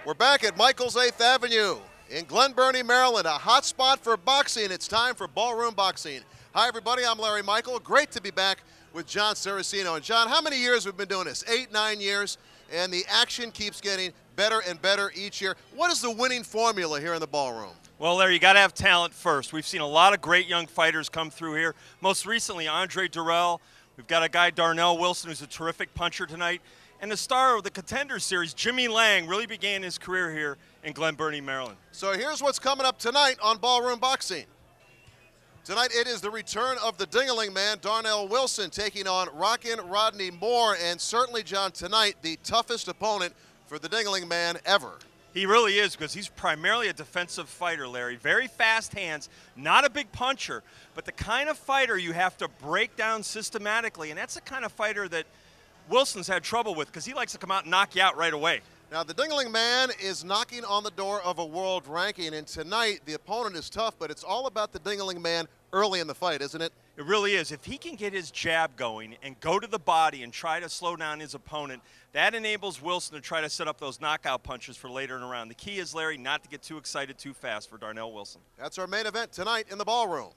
We're back at Michael's 8th Avenue in Glen Burnie, Maryland, a hot spot for boxing. It's time for Ballroom Boxing. Hi, everybody. I'm Larry Michael. Great to be back with Jon Saraceno. And, Jon, how many years we've been doing this? 8, 9 years, and the action keeps getting better and better each year. What is the winning formula here in the ballroom? Well, Larry, you got to have talent first. We've seen a lot of great young fighters come through here. Most recently, Darnell. We've got a guy, Darnell Wilson, who's a terrific puncher tonight. And the star of the Contender Series, Jimmy Lang, really began his career here in Glen Burnie, Maryland. So here's what's coming up tonight on Ballroom Boxing. Tonight it is the return of the Ding-a-ling Man, Darnell Wilson, taking on Rockin' Rodney Moore. And certainly, Jon, tonight the toughest opponent for the Ding-a-ling Man ever. He really is, because he's primarily a defensive fighter, Larry. Very fast hands, not a big puncher, but the kind of fighter you have to break down systematically. And that's the kind of fighter that Wilson's had trouble with, because he likes to come out and knock you out right away. Now, the Ding-a-ling Man is knocking on the door of a world ranking, and tonight the opponent is tough, but it's all about the Ding-a-ling Man early in the fight, isn't it? It really is. If he can get his jab going and go to the body and try to slow down his opponent, that enables Wilson to try to set up those knockout punches for later in the round. The key is, Larry, not to get too excited too fast for Darnell Wilson. That's our main event tonight in the ballroom.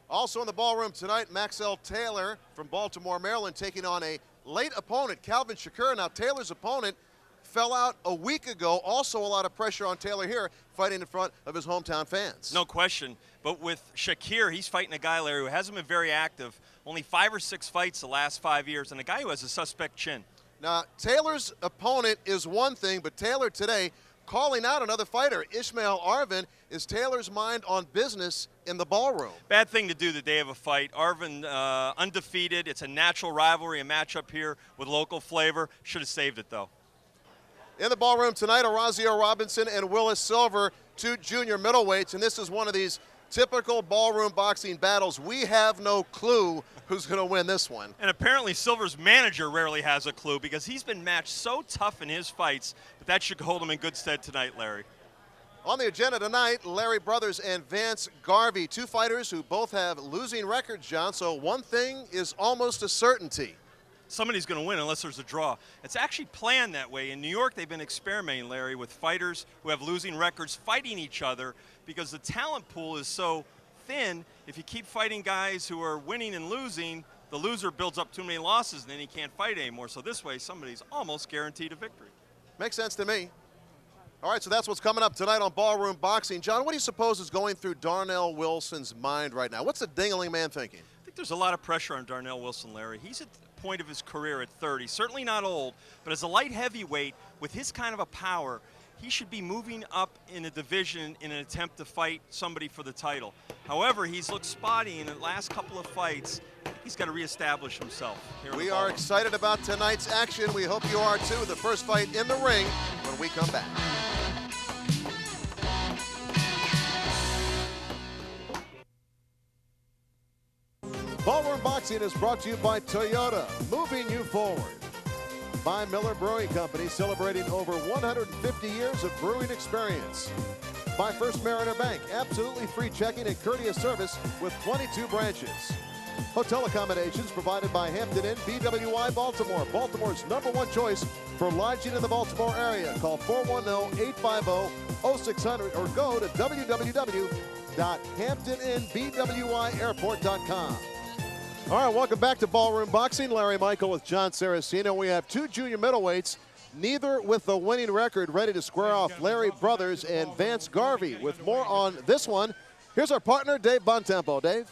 Also in the ballroom tonight, Maxell Taylor from Baltimore, Maryland, taking on a late opponent, Calvin Shakir. Now, Taylor's opponent fell out a week ago. Also a lot of pressure on Taylor here, fighting in front of his hometown fans. No question. But with Shakir, he's fighting a guy, Larry, who hasn't been very active. Only 5 or 6 fights the last 5 years, and a guy who has a suspect chin. Now, Taylor's opponent is one thing, but Taylor today calling out another fighter, Ishmael Arvin. Is Taylor's mind on business in the ballroom? Bad thing to do the day of a fight. Arvin undefeated. It's a natural rivalry, a matchup here with local flavor. Should have saved it, though. In the ballroom tonight, Orazio Robinson and Willis Silver, 2 junior middleweights, and this is one of these typical ballroom boxing battles. We have no clue who's going to win this one. And apparently Silver's manager rarely has a clue, because he's been matched so tough in his fights, but that should hold him in good stead tonight, Larry. On the agenda tonight, Larry Brothers and Vance Garvey, 2 fighters who both have losing records, Jon, so one thing is almost a certainty. Somebody's going to win unless there's a draw. It's actually planned that way. In New York, they've been experimenting, Larry, with fighters who have losing records fighting each other, because the talent pool is so thin. If you keep fighting guys who are winning and losing, the loser builds up too many losses, and then he can't fight anymore. So this way, somebody's almost guaranteed a victory. Makes sense to me. All right, so that's what's coming up tonight on Ballroom Boxing. Jon, what do you suppose is going through Darnell Wilson's mind right now? What's the Ding-a-ling Man thinking? I think there's a lot of pressure on Darnell Wilson, Larry. He's at the point of his career at 30. Certainly not old, but as a light heavyweight, with his kind of a power, he should be moving up in a division in an attempt to fight somebody for the title. However, he's looked spotty in the last couple of fights. He's got to reestablish himself. We are excited about tonight's action. We hope you are too. The first fight in the ring when we come back. Ballroom Boxing is brought to you by Toyota, moving you forward. By Miller Brewing Company, celebrating over 150 years of brewing experience. By First Mariner Bank, absolutely free checking and courteous service with 22 branches. Hotel accommodations provided by Hampton Inn, BWI Baltimore, Baltimore's _1 choice for lodging in the Baltimore area. Call 410-850-0600 or go to www.hamptoninbwyairport.com. All right, welcome back to Ballroom Boxing. Larry Michael with Jon Saraceno. We have 2 junior middleweights, neither with the winning record, ready to square off Larry Brothers and Vance Garvey. With more on this one, here's our partner, Dave Bontempo. Dave?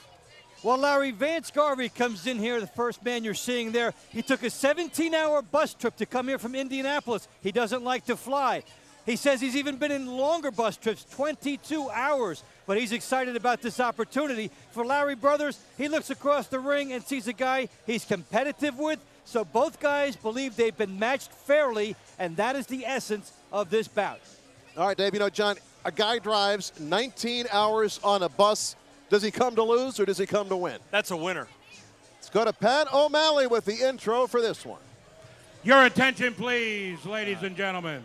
Well, Larry, Vance Garvey comes in here, the first man you're seeing there. He took a 17-hour bus trip to come here from Indianapolis. He doesn't like to fly. He says he's even been in longer bus trips, 22 hours. But he's excited about this opportunity. For Larry Brothers, he looks across the ring and sees a guy he's competitive with. So both guys believe they've been matched fairly, and that is the essence of this bout. All right, Dave, you know, Jon, a guy drives 19 hours on a bus. Does he come to lose or does he come to win? That's a winner. Let's go to Pat O'Malley with the intro for this one. Your attention, please, ladies and gentlemen.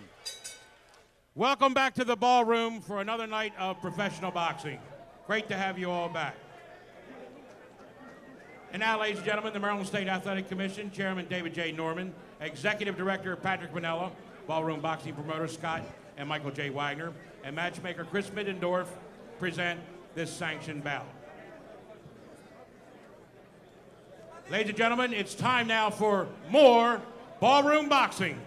Welcome back to the ballroom for another night of professional boxing. Great to have you all back. And now, ladies and gentlemen, the Maryland State Athletic Commission, Chairman David J. Norman, Executive Director Patrick Manella, Ballroom Boxing Promoter Scott and Michael J. Wagner, and matchmaker Chris Middendorf present this sanctioned bout. Ladies and gentlemen, it's time now for more Ballroom Boxing.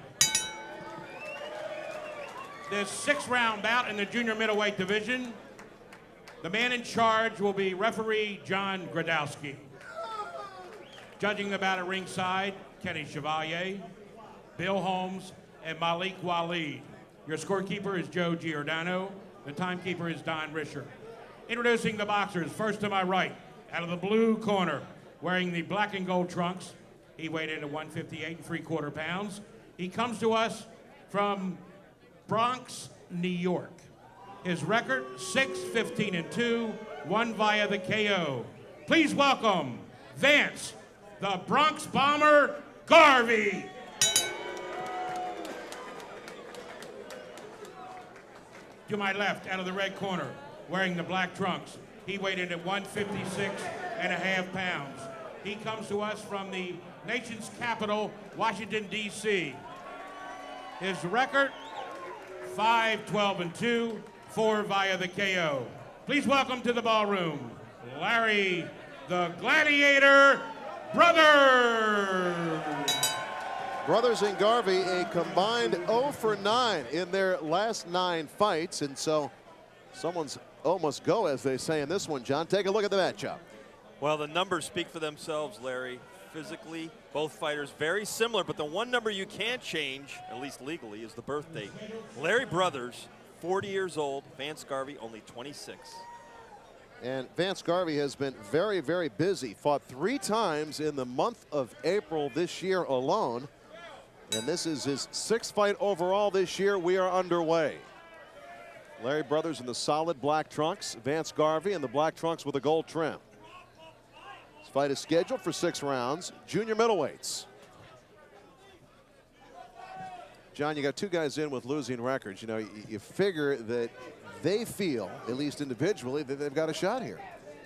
This 6-round bout in the junior middleweight division. The man in charge will be referee John Gradowski. Judging the bout at ringside, Kenny Chevalier, Bill Holmes, and Malik Waleed. Your scorekeeper is Joe Giordano. The timekeeper is Don Risher. Introducing the boxers, first to my right, out of the blue corner, wearing the black and gold trunks. He weighed in at 158 3/4 pounds. He comes to us from Bronx, New York. His record, 6-15-2, won via the KO. Please welcome Vance, the Bronx Bomber, Garvey. To my left, out of the red corner, wearing the black trunks. He weighed in at 156.5 pounds. He comes to us from the nation's capital, Washington, D.C. His record, 5-12-2, 4 via the KO. Please welcome to the ballroom, Larry the Gladiator Brothers. Brothers and Garvey, a combined 0 for 9 in their last 9 fights, and so someone's almost go, as they say in this one. John, take a look at the matchup. Well, the numbers speak for themselves, Larry. Physically, both fighters very similar, but the one number you can't change, at least legally, is the birth date. Larry Brothers, 40 years old. Vance Garvey, only 26. And Vance Garvey has been very, very busy. Fought 3 times in the month of April this year alone. And this is his 6th fight overall this year. We are underway. Larry Brothers in the solid black trunks. Vance Garvey in the black trunks with a gold trim. This fight is scheduled for 6 rounds. Junior middleweights. John, you got 2 guys in with losing records. You know, you figure that they feel, at least individually, that they've got a shot here.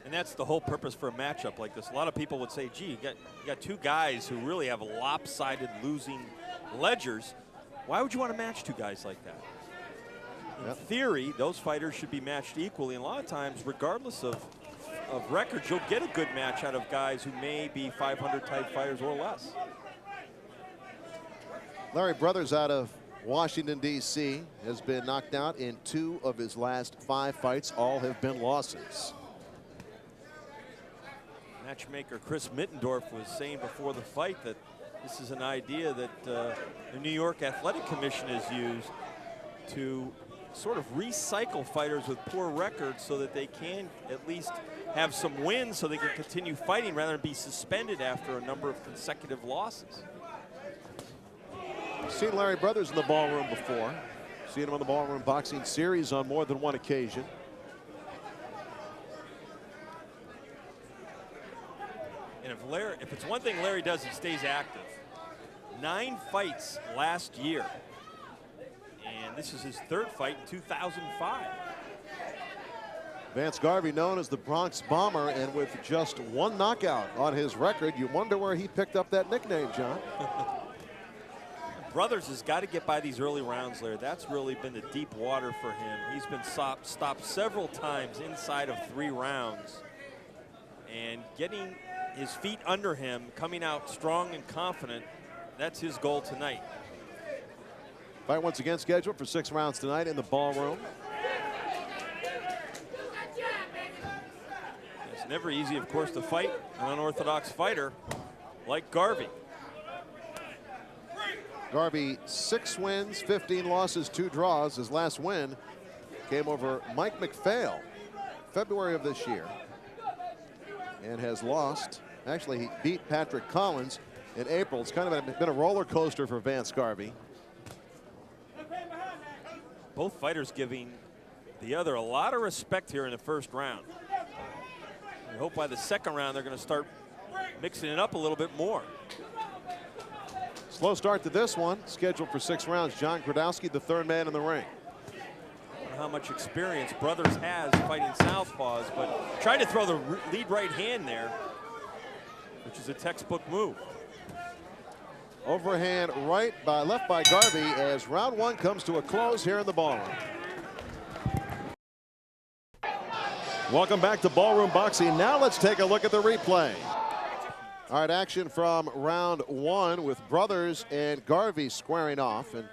And that's the whole purpose for a matchup like this. A lot of people would say, gee, you got 2 guys who really have lopsided losing ledgers. Why would you want to match 2 guys like that? In theory, those fighters should be matched equally. And a lot of times, regardless of records, you'll get a good match out of guys who may be 500 type fighters or less. Larry Brothers out of Washington, D.C. has been knocked out in 2 of his last 5 fights. All have been losses. Matchmaker Chris Middendorf was saying before the fight that this is an idea that the New York Athletic Commission has used to sort of recycle fighters with poor records so that they can at least have some wins so they can continue fighting rather than be suspended after a number of consecutive losses. I've seen Larry Brothers in the ballroom before. Seen him on the Ballroom Boxing Series on more than one occasion. And if it's one thing Larry does, he stays active. 9 fights last year. And this is his 3rd fight in 2005. Vance Garvey, known as the Bronx Bomber, and with just 1 knockout on his record, you wonder where he picked up that nickname, John. Brothers has got to get by these early rounds, Larry. That's really been the deep water for him. He's been stopped several times inside of 3 rounds. And getting his feet under him, coming out strong and confident, that's his goal tonight. Fight once again scheduled for 6 rounds tonight in the ballroom. It's never easy, of course, to fight an unorthodox fighter like Garvey. Garvey, 6 wins, 15 losses, 2 draws. His last win came over Mike McPhail, February of this year, and has lost. Actually, he beat Patrick Collins in April. It's kind of been a roller coaster for Vance Garvey. Both fighters giving the other a lot of respect here in the 1st round. We hope by the 2nd round they're going to start mixing it up a little bit more. Slow start to this one, scheduled for 6 rounds. John Gradowski, the 3rd man in the ring. I don't know how much experience Brothers has fighting southpaws, but trying to throw the lead right hand there, which is a textbook move. Overhand right by left by Garvey as round one comes to a close here in the ballroom. Welcome back to Ballroom Boxing. Now let's take a look at the replay. All right, action from round one with Brothers and Garvey squaring off, and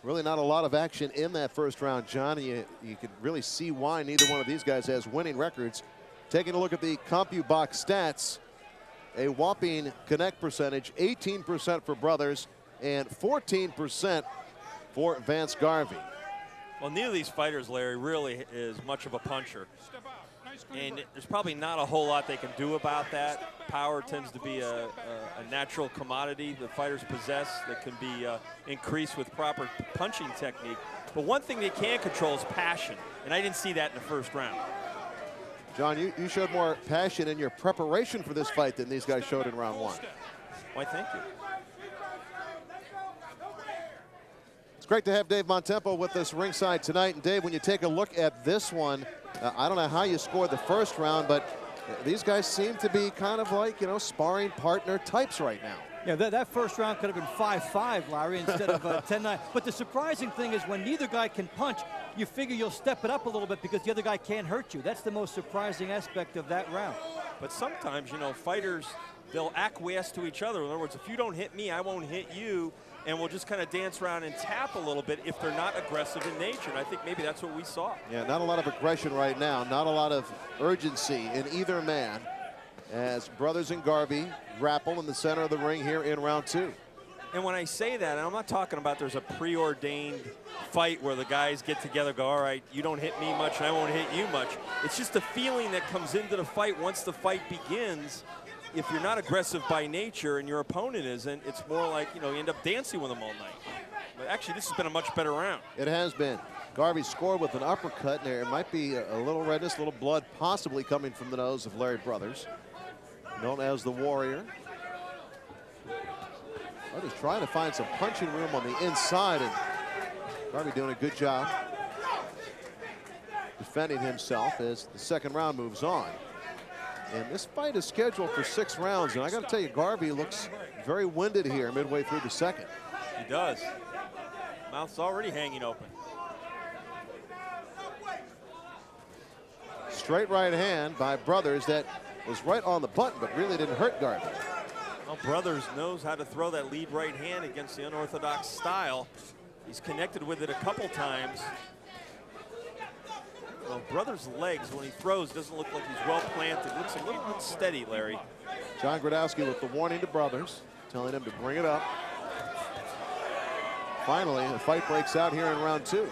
really not a lot of action in that first round, John. You could really see why neither one of these guys has winning records. Taking a look at the CompuBox stats, a whopping connect percentage, 18% for Brothers and 14% for Vance Garvey. Well, neither of these fighters, Larry, really is much of a puncher. And there's probably not a whole lot they can do about that. Power tends to be a natural commodity the fighters possess that can be increased with proper punching technique. But one thing they can control is passion, and I didn't see that in the first round. John, you showed more passion in your preparation for this fight than these guys showed in round one. Why, thank you. It's great to have Dave Bontempo with us ringside tonight. And Dave, when you take a look at this one, I don't know how you scored the first round, but these guys seem to be kind of like, you know, sparring partner types right now. Yeah, that first round could have been 5-5, Larry, instead of 10-9. But the surprising thing is when neither guy can punch, you figure you'll step it up a little bit because the other guy can't hurt you. That's the most surprising aspect of that round. But sometimes, you know, fighters, they'll acquiesce to each other. In other words, if you don't hit me, I won't hit you. And we'll just kind of dance around and tap a little bit if they're not aggressive in nature. And I think maybe that's what we saw. Yeah, not a lot of aggression right now. Not a lot of urgency in either man as Brothers and Garvey grapple in the center of the ring here in round two. And when I say that, and I'm not talking about there's a preordained fight where the guys get together, go, all right, you don't hit me much and I won't hit you much. It's just a feeling that comes into the fight once the fight begins. If you're not aggressive by nature and your opponent isn't, it's more like, you know, you end up dancing with them all night. But actually, this has been a much better round. It has been. Garvey scored with an uppercut, and there might be a little redness, a little blood possibly coming from the nose of Larry Brothers, known as the Warrior. Brothers trying to find some punching room on the inside, and Garvey doing a good job defending himself as the second round moves on. And this fight is scheduled for 6 rounds, and I got to tell you, Garvey looks very winded here midway through the second. He does. Mouth's already hanging open. Straight right hand by Brothers that was right on the button, but really didn't hurt Garvey. Well, Brothers knows how to throw that lead right hand against the unorthodox style. He's connected with it a couple times. Well, Brothers' legs, when he throws, doesn't look like he's well planted. Looks a little unsteady, Larry. Jon Gradowski with the warning to Brothers, telling him to bring it up. Finally, the fight breaks out here in round two.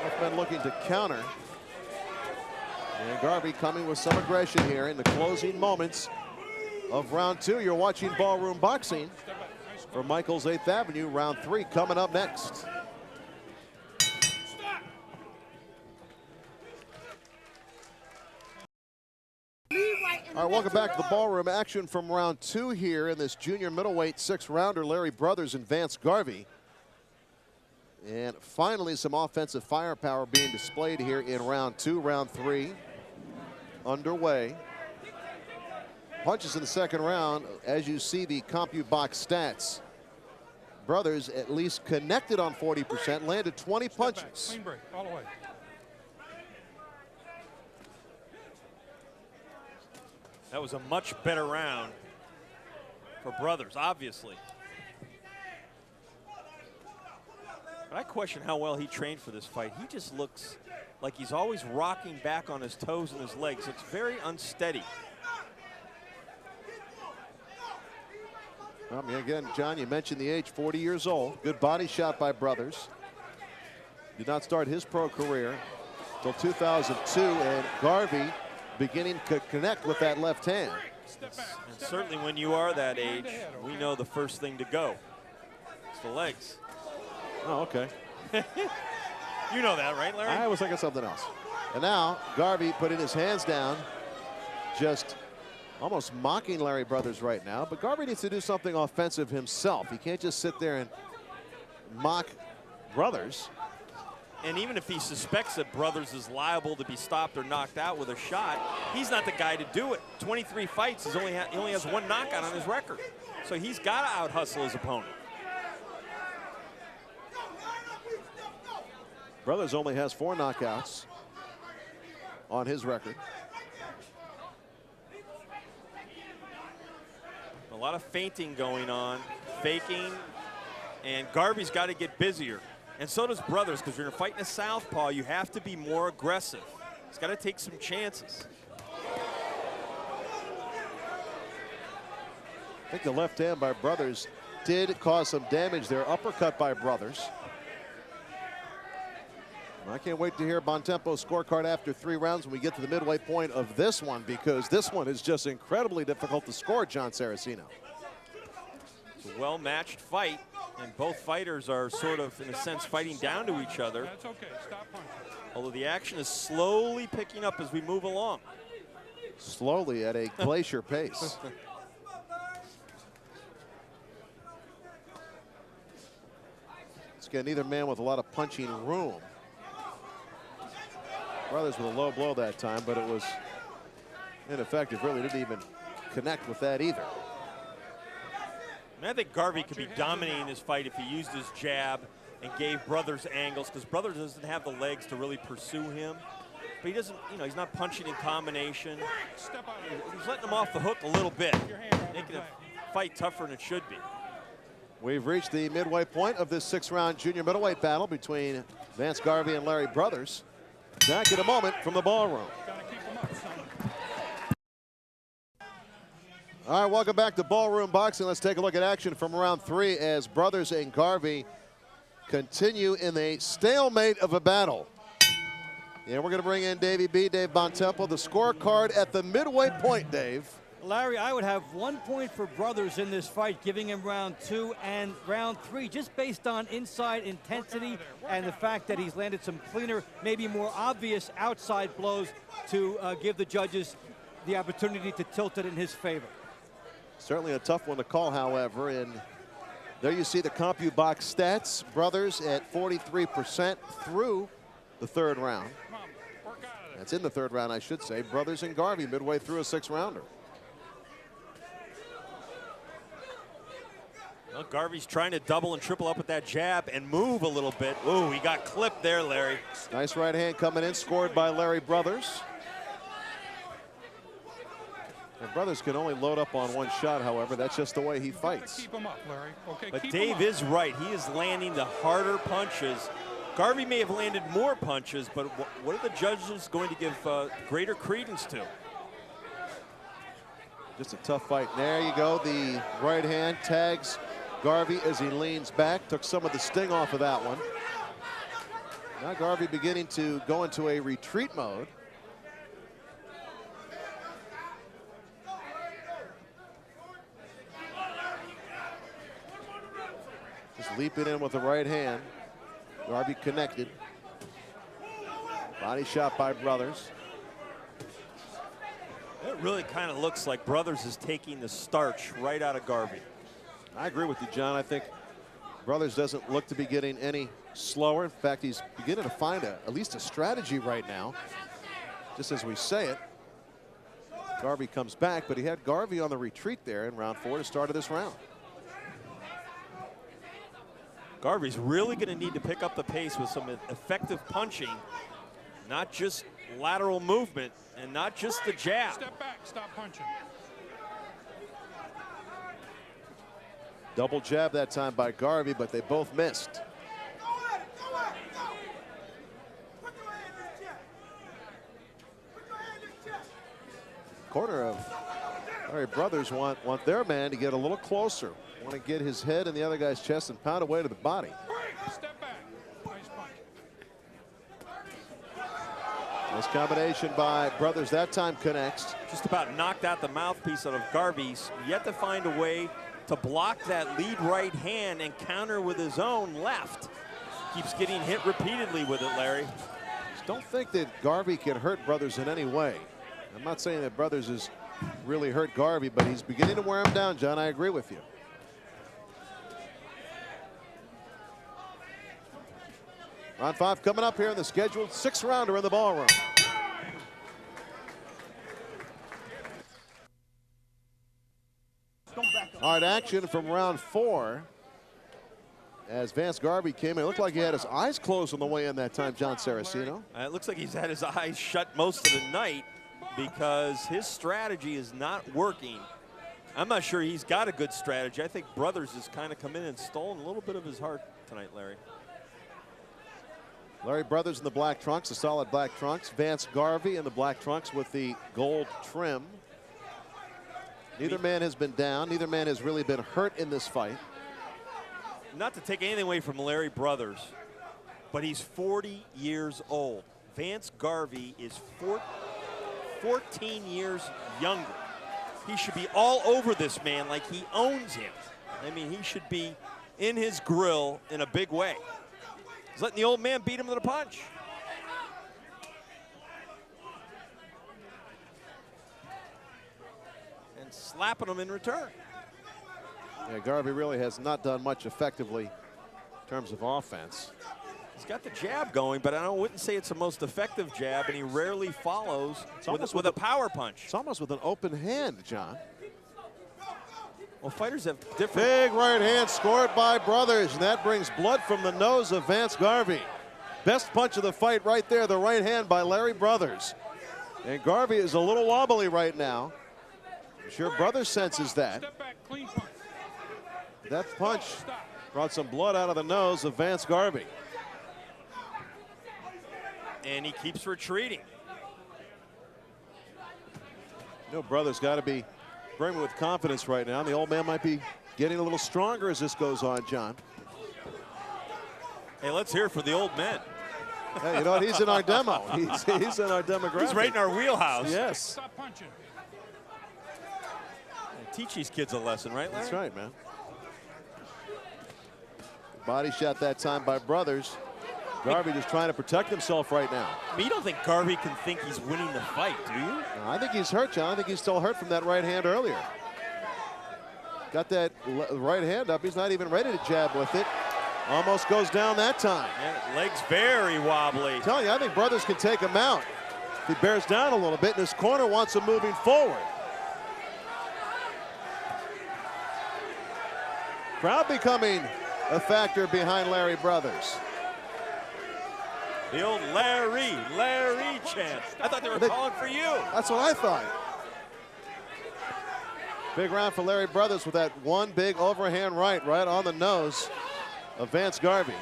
Both men looking to counter. And Garvey coming with some aggression here in the closing moments of round two. You're watching Ballroom Boxing from Michael's 8th Avenue. Round 3 coming up next. All right, welcome back to the Ballroom. Action from round 2 here in this junior middleweight 6-rounder. Larry Brothers and Vance Garvey. And finally some offensive firepower being displayed here in round 2. Round 3 underway. Punches in the second round, as you see the CompuBox stats. Brothers at least connected on 40%, landed 20 punches. Clean break, all the way. That was a much better round for Brothers, obviously. But I question how well he trained for this fight. He just looks like he's always rocking back on his toes and his legs. It's very unsteady. I mean, again, John, you mentioned the age, 40 years old. Good body shot by Brothers. Did not start his pro career until 2002, and Garvey beginning to connect with that left hand. And certainly when you are that age, we know the first thing to go. It's the legs. Oh, okay. You know that, right, Larry? I was thinking something else. And now Garvey putting his hands down, just almost mocking Larry Brothers right now. But Garvey needs to do something offensive himself. He can't just sit there and mock Brothers. And even if he suspects that Brothers is liable to be stopped or knocked out with a shot, he's not the guy to do it. 23 fights, he only has 1 knockout on his record. So he's got to out-hustle his opponent. Brothers only has 4 knockouts on his record. A lot of feinting going on, faking, and Garvey's got to get busier. And so does Brothers, because you're fighting a southpaw, you have to be more aggressive. He's got to take some chances. I think the left hand by Brothers did cause some damage there. Uppercut by Brothers. I can't wait to hear Bontempo's scorecard after 3 rounds when we get to the midway point of this one, because this one is just incredibly difficult to score, Jon Saraceno. It's a well-matched fight, and both fighters are sort of, in a sense, fighting down to each other. That's okay. Stop punching. Although the action is slowly picking up as we move along. Slowly at a glacier pace. It's got neither man with a lot of punching room. Brothers with a low blow that time, but it was ineffective. Really didn't even connect with that either. And I think Garvey could be dominating this fight if he used his jab and gave Brothers angles, because Brothers doesn't have the legs to really pursue him. But he doesn't, you know, he's not punching in combination. He's letting him off the hook a little bit, making the fight tougher than it should be. We've reached the midway point of this 6-round junior middleweight battle between Vance Garvey and Larry Brothers. Back in a moment from the ballroom. All right, welcome back to Ballroom Boxing. Let's take a look at action from round 3 as Brothers and Garvey continue in a stalemate of a battle. And we're going to bring in Dave Bontempo, the scorecard at the midway point, Dave. Larry, I would have 1 point for Brothers in this fight, giving him round 2 and round 3, just based on inside intensity and the fact that he's landed some cleaner, maybe more obvious outside blows to give the judges the opportunity to tilt it in his favor. Certainly a tough one to call, however, and there you see the CompuBox stats. Brothers at 43% through the 3rd round. That's in the 3rd round, I should say. Brothers and Garvey midway through a 6-rounder. Well, Garvey's trying to double and triple up with that jab and move a little bit. Ooh, he got clipped there, Larry. Nice right hand coming in, scored by Larry Brothers. And Brothers can only load up on 1 shot, however. That's just the way he fights. Keep him up, Larry. Okay, but Dave is right. He is landing the harder punches. Garvey may have landed more punches, but what are the judges going to give greater credence to? Just a tough fight. There you go. The right hand tags Garvey as he leans back. Took some of the sting off of that one. Now Garvey beginning to go into a retreat mode. Just leaping in with the right hand. Garvey connected. Body shot by Brothers. It really kind of looks like Brothers is taking the starch right out of Garvey. I agree with you, John. I think Brothers doesn't look to be getting any slower. In fact, he's beginning to find at least a strategy right now. Just as we say it, Garvey comes back, but he had Garvey on the retreat there in round 4 to start of this round. Garvey's really going to need to pick up the pace with some effective punching, not just lateral movement and not just the jab. Step back, stop punching. Double jab that time by Garvey, but they both missed. Corner of Larry Brothers want their man to get a little closer. Want to get his head in the other guy's chest and pound away to the body. Step back. Nice punch. Nice combination by Brothers. That time connects. Just about knocked out the mouthpiece out of Garvey's. Yet to find a way to block that lead right hand and counter with his own left. Keeps getting hit repeatedly with it, Larry. Just don't think that Garvey can hurt Brothers in any way. I'm not saying that Brothers has really hurt Garvey, but he's beginning to wear him down, John. I agree with you. Round 5 coming up here in the scheduled 6-rounder in the ballroom. All right, action from round 4. As Vance Garvey came in, it looked like he had his eyes closed on the way in that time, Jon Saraceno. It looks like he's had his eyes shut most of the night because his strategy is not working. I'm not sure he's got a good strategy. I think Brothers has kind of come in and stolen a little bit of his heart tonight, Larry. Larry Brothers in the black trunks, the solid black trunks. Vance Garvey in the black trunks with the gold trim. Neither man has been down. Neither man has really been hurt in this fight. Not to take anything away from Larry Brothers, but he's 40 years old. Vance Garvey is 14 years younger. He should be all over this man like he owns him. I mean, he should be in his grill in a big way. He's letting the old man beat him to the punch. And slapping him in return. Yeah, Garvey really has not done much effectively in terms of offense. He's got the jab going, but I wouldn't say it's the most effective jab, and he rarely follows with a power punch. It's almost with an open hand, John. Well, fighters have different... Big right hand scored by Brothers, and that brings blood from the nose of Vance Garvey. Best punch of the fight right there, the right hand by Larry Brothers. And Garvey is a little wobbly right now. I'm sure Brothers senses that. Step back, clean punch. That punch brought some blood out of the nose of Vance Garvey. And he keeps retreating. You know, Brothers got to be brimming with confidence right now. The old man might be getting a little stronger as this goes on, John. Hey, let's hear it for the old men. Hey, you know what? He's in our demo. He's in our demographic. He's right in our wheelhouse. Yes. Stop punching. Teach these kids a lesson, right, Larry? That's right, man. Body shot that time by Brothers. Garvey just trying to protect himself right now. I mean, you don't think Garvey can think he's winning the fight, do you? No, I think he's hurt, John. I think he's still hurt from that right hand earlier. Got that right hand up. He's not even ready to jab with it. Almost goes down that time. Yeah, legs very wobbly. I'm telling you, I think Brothers can take him out. If he bears down a little bit, and his corner wants him moving forward. Crowd becoming a factor behind Larry Brothers. The old Larry chant. I thought they were calling for you. That's what I thought. Big round for Larry Brothers with that one big overhand right on the nose of Vance Garvey.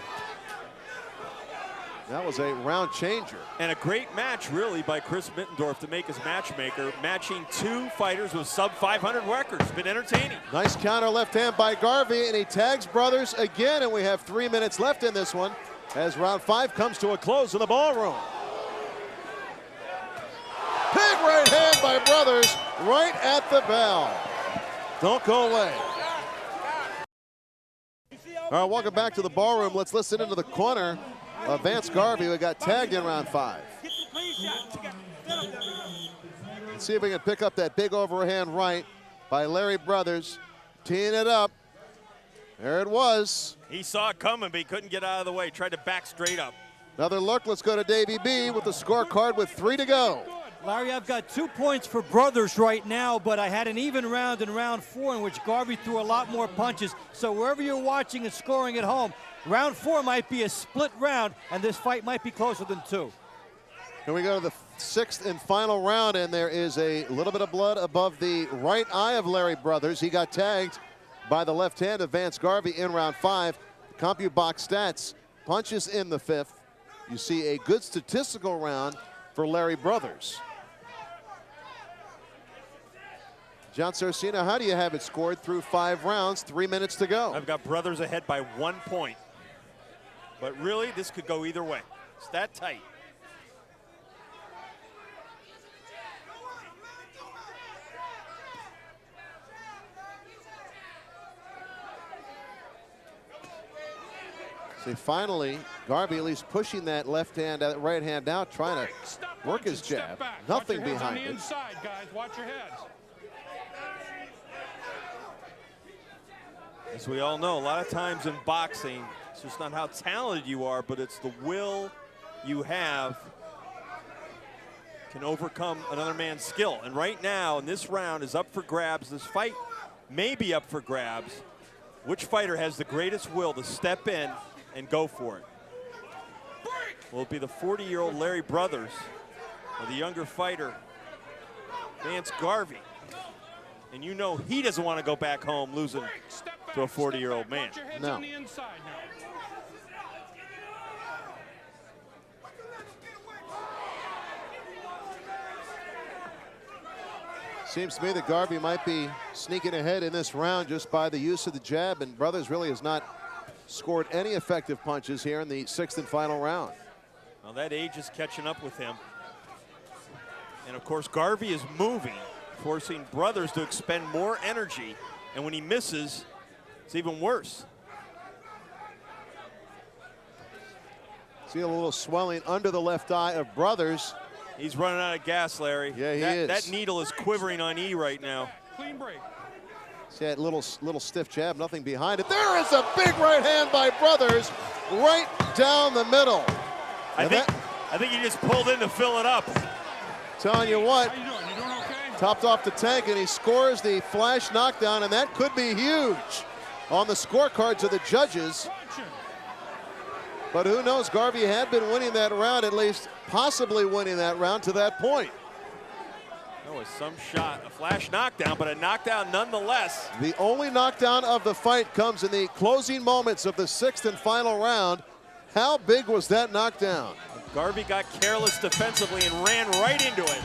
That was a round changer. And a great match, really, by Chris Mittendorf to make his matchmaker, matching two fighters with sub-500 records. Been entertaining. Nice counter left hand by Garvey, and he tags Brothers again, and we have 3 minutes left in this one as round 5 comes to a close in the ballroom. Big right hand by Brothers right at the bell. Don't go away. All right, welcome back to the ballroom. Let's listen into the corner of Vance Garvey, who got tagged in round 5. Let's see if we can pick up that big overhand right by Larry Brothers. Teeing it up. There it was. He saw it coming, but he couldn't get out of the way. Tried to back straight up. Another look. Let's go to Davey B with the scorecard with 3 to go. Larry, I've got 2 points for Brothers right now, but I had an even round in round 4 in which Garvey threw a lot more punches. So wherever you're watching and scoring at home, round 4 might be a split round, and this fight might be closer than 2. Here we go to the 6th and final round, and there is a little bit of blood above the right eye of Larry Brothers. He got tagged by the left hand of Vance Garvey in round 5. CompuBox stats, punches in the 5th. You see a good statistical round for Larry Brothers. Jon Saraceno, how do you have it scored through 5 rounds, 3 minutes to go? I've got Brothers ahead by 1 point. But really, this could go either way. It's that tight. See, finally, Garvey at least pushing that left hand, that right hand out, trying to work his jab. Nothing behind it. Inside, guys. Watch your heads. As we all know, a lot of times in boxing, It's just not how talented you are, but it's the will you have can overcome another man's skill. And right now, in this round is up for grabs. This fight may be up for grabs. Which fighter has the greatest will to step in and go for it? Will it be the 40-year-old Larry Brothers or the younger fighter, Vance Garvey? And you know he doesn't want to go back home losing to a 40-year-old man. No. Seems to me that Garvey might be sneaking ahead in this round just by the use of the jab, and Brothers really has not scored any effective punches here in the 6th and final round. Well, that age is catching up with him. And of course, Garvey is moving, forcing Brothers to expend more energy, and when he misses, it's even worse. See a little swelling under the left eye of Brothers. He's running out of gas, Larry. Yeah, he is. That needle is quivering on E right now. Clean break. See that little stiff jab, nothing behind it. There is a big right hand by Brothers, right down the middle. I think he just pulled in to fill it up. Telling you what, How you doing? You doing okay? topped off the tank, and he scores the flash knockdown, and that could be huge on the scorecards of the judges. But who knows, Garvey had been winning that round, at least possibly winning that round to that point. That was some shot, a flash knockdown, but a knockdown nonetheless. The only knockdown of the fight comes in the closing moments of the 6th and final round. How big was that knockdown? Garvey got careless defensively and ran right into it.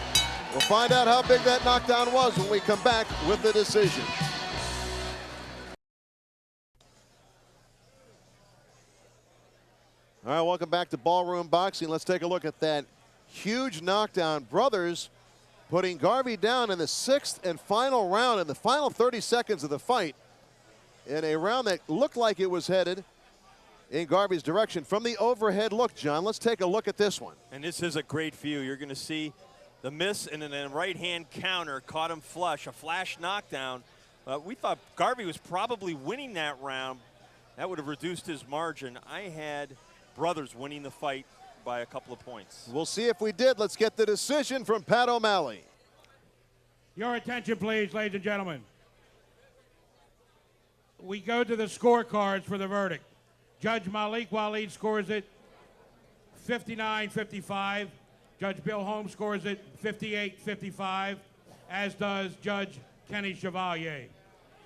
We'll find out how big that knockdown was when we come back with the decision. All right, welcome back to Ballroom Boxing. Let's take a look at that huge knockdown. Brothers putting Garvey down in the 6th and final round, in the final 30 seconds of the fight, in a round that looked like it was headed in Garvey's direction. From the overhead look, John, let's take a look at this one. And this is a great view. You're going to see the miss and then a right-hand counter caught him flush, a flash knockdown. We thought Garvey was probably winning that round. That would have reduced his margin. I had Brothers winning the fight by a couple of points. We'll see if we did. Let's get the decision from Pat O'Malley. Your attention, please, ladies and gentlemen. We go to the scorecards for the verdict. Judge Malik Waleed scores it 59-55. Judge Bill Holmes scores it 58-55, as does Judge Kenny Chevalier.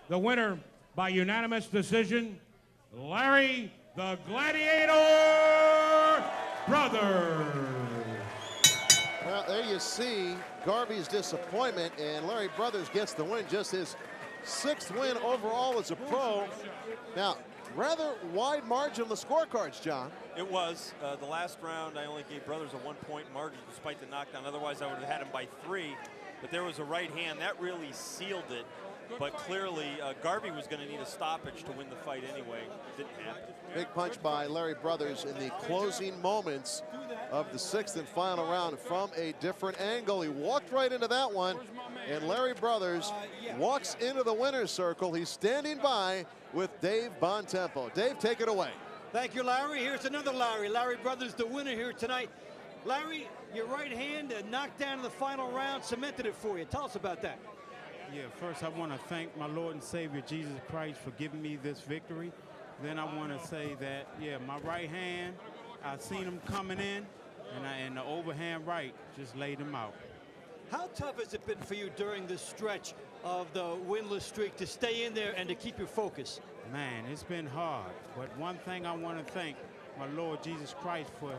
The winner by unanimous decision, Larry the Gladiator Brothers. Well, there you see Garvey's disappointment, and Larry Brothers gets the win, just his 6th win overall as a pro. Now, rather wide margin on the scorecards, John. It was. The last round, I only gave Brothers a 1-point margin despite the knockdown. Otherwise, I would have had him by 3. But there was a right hand. That really sealed it. But clearly, Garvey was going to need a stoppage to win the fight anyway. Didn't happen. Big punch by Larry Brothers in the closing moments of the 6th and final round from a different angle. He walked right into that one, and Larry Brothers walks into the winner's circle. He's standing by with Dave Bontempo. Dave, take it away. Thank you, Larry. Here's another Larry. Larry Brothers, the winner here tonight. Larry, your right hand knockdown in the final round cemented it for you. Tell us about that. Yeah, first I want to thank my Lord and Savior Jesus Christ for giving me this victory. Then I want to say that, yeah, my right hand, I seen him coming in, and the overhand right just laid him out. How tough has it been for you during this stretch of the winless streak to stay in there and to keep your focus? Man, it's been hard. But one thing I want to thank my Lord Jesus Christ for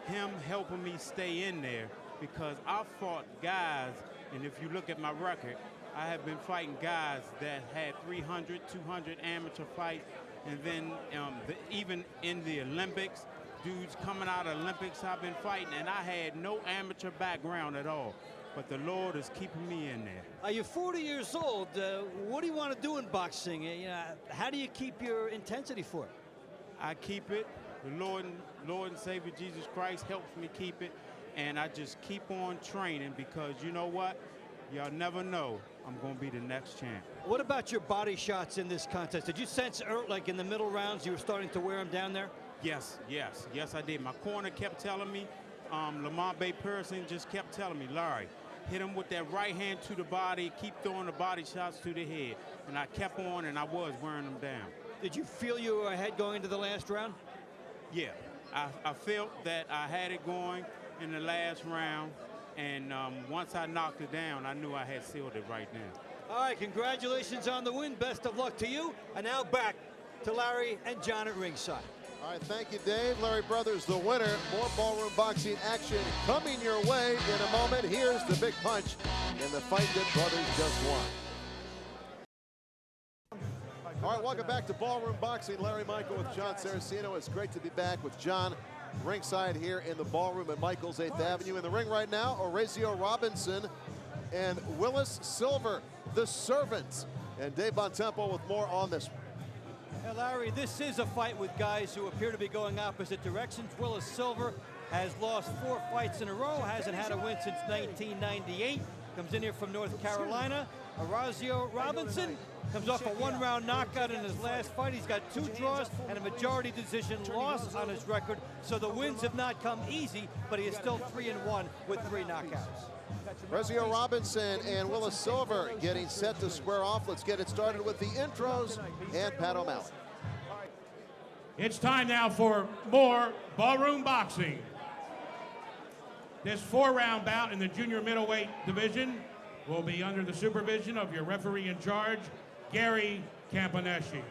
him helping me stay in there, because I fought guys, and if you look at my record, I have been fighting guys that had 300, 200 amateur fights, and then even in the Olympics, dudes coming out of Olympics I've been fighting, and I had no amateur background at all. But the Lord is keeping me in there. You're 40 years old. What do you want to do in boxing? How do you keep your intensity for it? I keep it. The Lord and Savior Jesus Christ helps me keep it, and I just keep on training, because you know what? y'all never know. I'm going to be the next champ. What about your body shots in this contest? Did you sense, like in the middle rounds, you were starting to wear them down there? Yes, I did. My corner kept telling me, Lamont Bay Person just kept telling me, Larry, hit him with that right hand to the body, keep throwing the body shots to the head. And I kept on, and I was wearing them down. Did you feel you were ahead going into the last round? Yeah, I felt that I had it going in the last round, and once I knocked it down, I knew I had sealed it right now. All right, congratulations on the win. Best of luck to you. And now back to Larry and Jon at ringside. All right, thank you, Dave. Larry Brothers, the winner. More ballroom boxing action coming your way in a moment. Here's the big punch in the fight that Brothers just won. All right, welcome back to Ballroom Boxing. Larry Michael with Jon Saraceno. It's great to be back with Jon ringside here in the ballroom at Michael's 8th Avenue. In the ring right now, Orazio Robinson and Willis Silver, the Servant. And Dave Bontempo with more on this. Hey, Larry, this is a fight with guys who appear to be going opposite directions. Willis Silver has lost 4 fights in a row, hasn't had a win since 1998. Comes in here from North Carolina. Orazio Robinson comes off a 1-round knockout in his last fight. He's got 2 draws and a majority decision loss on his record. So the wins have not come easy, but he is still 3-1 with 3 knockouts. Orazio Robinson and Willis Silver getting set to square off. Let's get it started with the intros and Pat O'Malley. It's time now for more Ballroom Boxing. This 4-round bout in the junior middleweight division will be under the supervision of your referee in charge, Gary Campaneschi.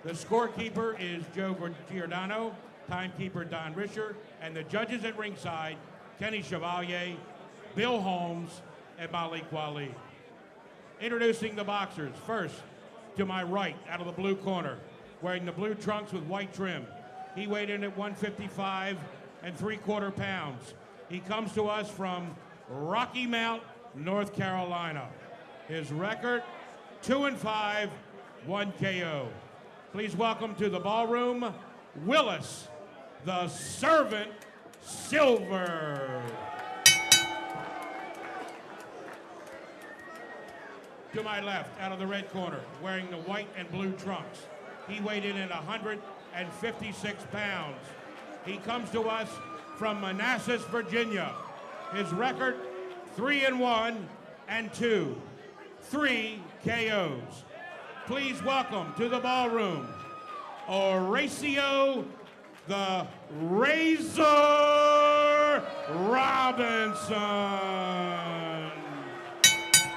The scorekeeper is Joe Giordano, timekeeper Don Risher, and the judges at ringside, Kenny Chevalier, Bill Holmes, and Malik Wali. Introducing the boxers. First, to my right, out of the blue corner, wearing the blue trunks with white trim. He weighed in at 155 3/4 pounds. He comes to us from Rocky Mount, North Carolina. His record, 2-5, 1 KO. Please welcome to the ballroom, Willis, the Servant Silver. To my left, out of the red corner, wearing the white and blue trunks. He weighed in at 156 pounds. He comes to us from Manassas, Virginia. His record, 3-1 and 2, 3 KOs. Please welcome to the ballroom, Orazio the Razor Robinson.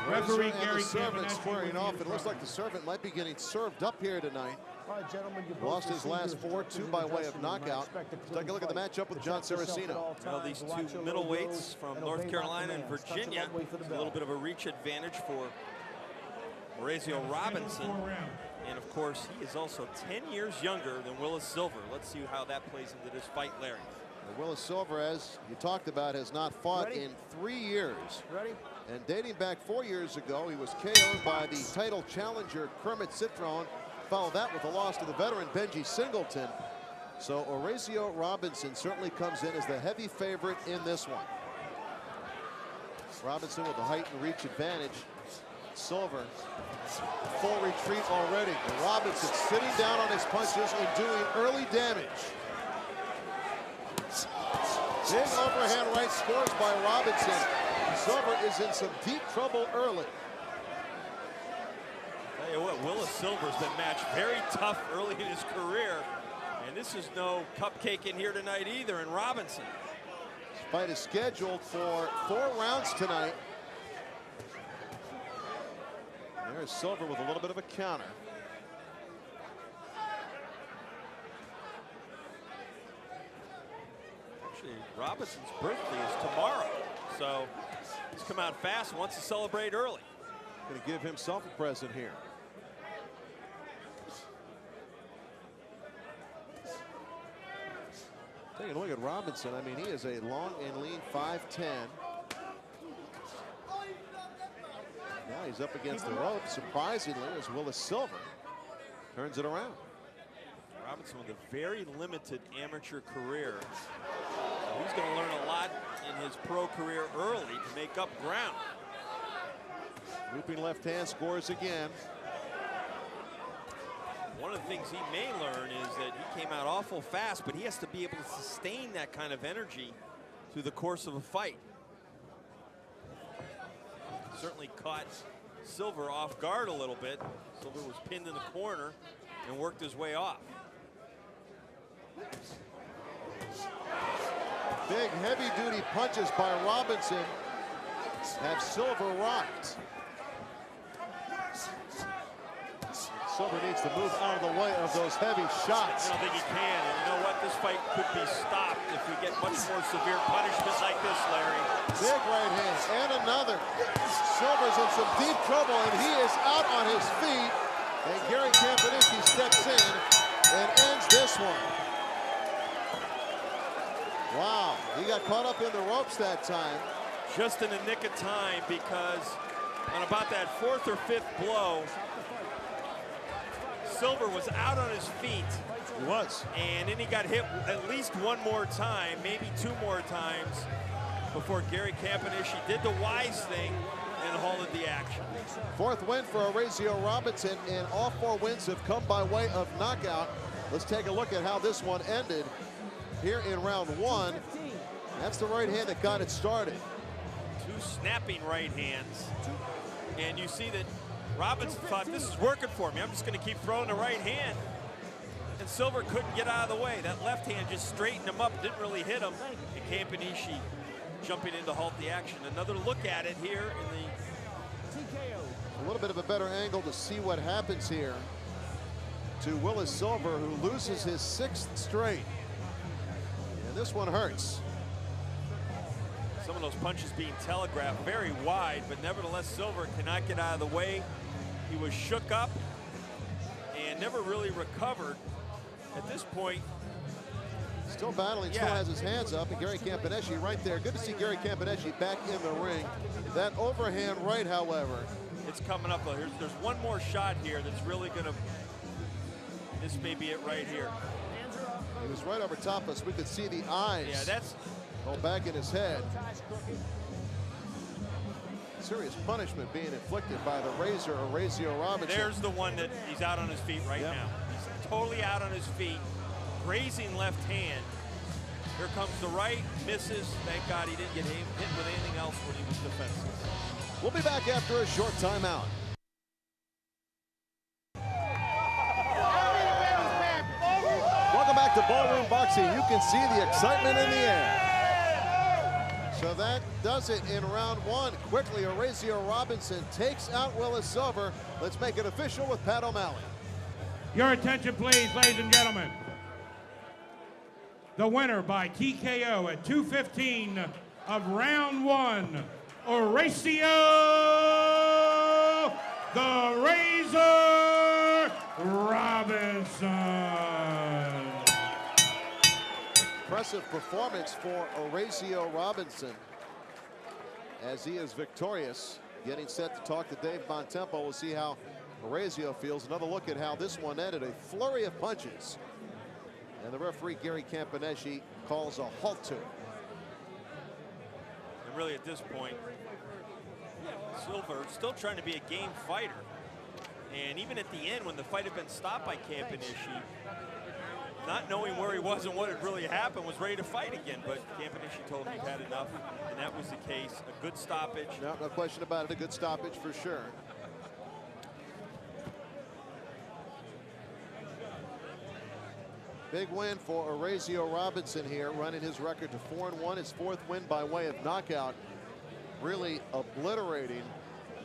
Referee Gary Servant squaring off. It looks like the Servant might be getting served up here tonight. All right, gentlemen, Lost his last 4, 2 by way of knockout. Let's take a look at the matchup with Jon Saraceno. Well, these 2 middleweights from North Carolina and Virginia, a little bit of a reach advantage for Orazio Robinson. And of course, he is also 10 years younger than Willis Silver. Let's see how that plays into this fight, Larry. Willis Silver, as you talked about, has not fought in 3 years. Ready? And dating back 4 years ago, he was KO'd by the title challenger Kermit Citron. Followed that with a loss to the veteran Benji Singleton. So Orazio Robinson certainly comes in as the heavy favorite in this one. Robinson with the height and reach advantage. Silver, full retreat already. And Robinson sitting down on his punches and doing early damage. Big overhand right scores by Robinson. Silver is in some deep trouble early. Tell you what, Willis Silver's been matched very tough early in his career. And this is no cupcake in here tonight either in Robinson. This fight is scheduled for 4 rounds tonight. There's Silver with a little bit of a counter. Actually, Robinson's birthday is tomorrow. So he's come out fast and wants to celebrate early. Going to give himself a present here. Taking a look at Robinson, I mean, he is a long and lean 5'10". Now he's up against the rope, surprisingly, as Willis Silver turns it around. Robinson with a very limited amateur career. So he's going to learn a lot in his pro career early to make up ground. Looping left hand, scores again. One of the things he may learn is that he came out awful fast, but he has to be able to sustain that kind of energy through the course of a fight. Certainly caught Silver off guard a little bit. Silver was pinned in the corner and worked his way off. Big heavy-duty punches by Robinson have Silver rocked. Silver needs to move out of the way of those heavy shots. I don't think he can. And you know what? This fight could be stopped if we get much more severe punishment like this, Larry. Big right hand and another. Silver's in some deep trouble, and he is out on his feet. And Gary Campanishi steps in and ends this one. Wow, he got caught up in the ropes that time. Just in the nick of time, because on about that fourth or fifth blow, Silver was out on his feet. He was. And then he got hit at least one more time, maybe two more times, before Gary Campanishi did the wise thing and halted the action. Fourth win for Orazio Robinson, and all 4 wins have come by way of knockout. Let's take a look at how this one ended here in round 1. That's the right hand that got it started. 2 snapping right hands. And you see that Robinson thought, this is working for me. I'm just going to keep throwing the right hand. And Silver couldn't get out of the way. That left hand just straightened him up, didn't really hit him. And Campanishi jumping in to halt the action. Another look at it here in the TKO. A little bit of a better angle to see what happens here to Willis Silver, who loses his 6th straight. And this one hurts. Some of those punches being telegraphed very wide, but nevertheless Silver cannot get out of the way. He was shook up and never really recovered. At this point, still battling, still has his hands up, and Gary Campanishi right there. Good to see Gary Campanishi back in the ring. That overhand right, however. It's coming up. There's one more shot here that's really going to, this may be it right here. He was right over top of us. We could see the eyes. Yeah, that's go back in his head. Serious punishment being inflicted by the Razor, Orazio Robinson. There's the one that he's out on his feet right now. He's totally out on his feet, grazing left hand. Here comes the right, misses. Thank God he didn't get hit with anything else when he was defensive. We'll be back after a short timeout. Welcome back to Ballroom Boxing. You can see the excitement in the air. So that does it in round 1. Quickly, Orazio Robinson takes out Willis Silver. Let's make it official with Pat O'Malley. Your attention, please, ladies and gentlemen. The winner by TKO at 2:15 of round 1, Orazio the Razor Robinson. Impressive performance for Orazio Robinson as he is victorious. Getting set to talk to Dave Bontempo. We'll see how Orazio feels. Another look at how this one ended. A flurry of punches. And the referee, Gary Campanishi, calls a halt to it. And really at this point, Silver still trying to be a game fighter. And even at the end, when the fight had been stopped by Campanishi, not knowing where he was and what had really happened, was ready to fight again. But Campanishi told him he had enough, and that was the case. A good stoppage. No question about it. A good stoppage for sure. Big win for Orazio Robinson here, running his record to 4-1. His 4th win by way of knockout, really obliterating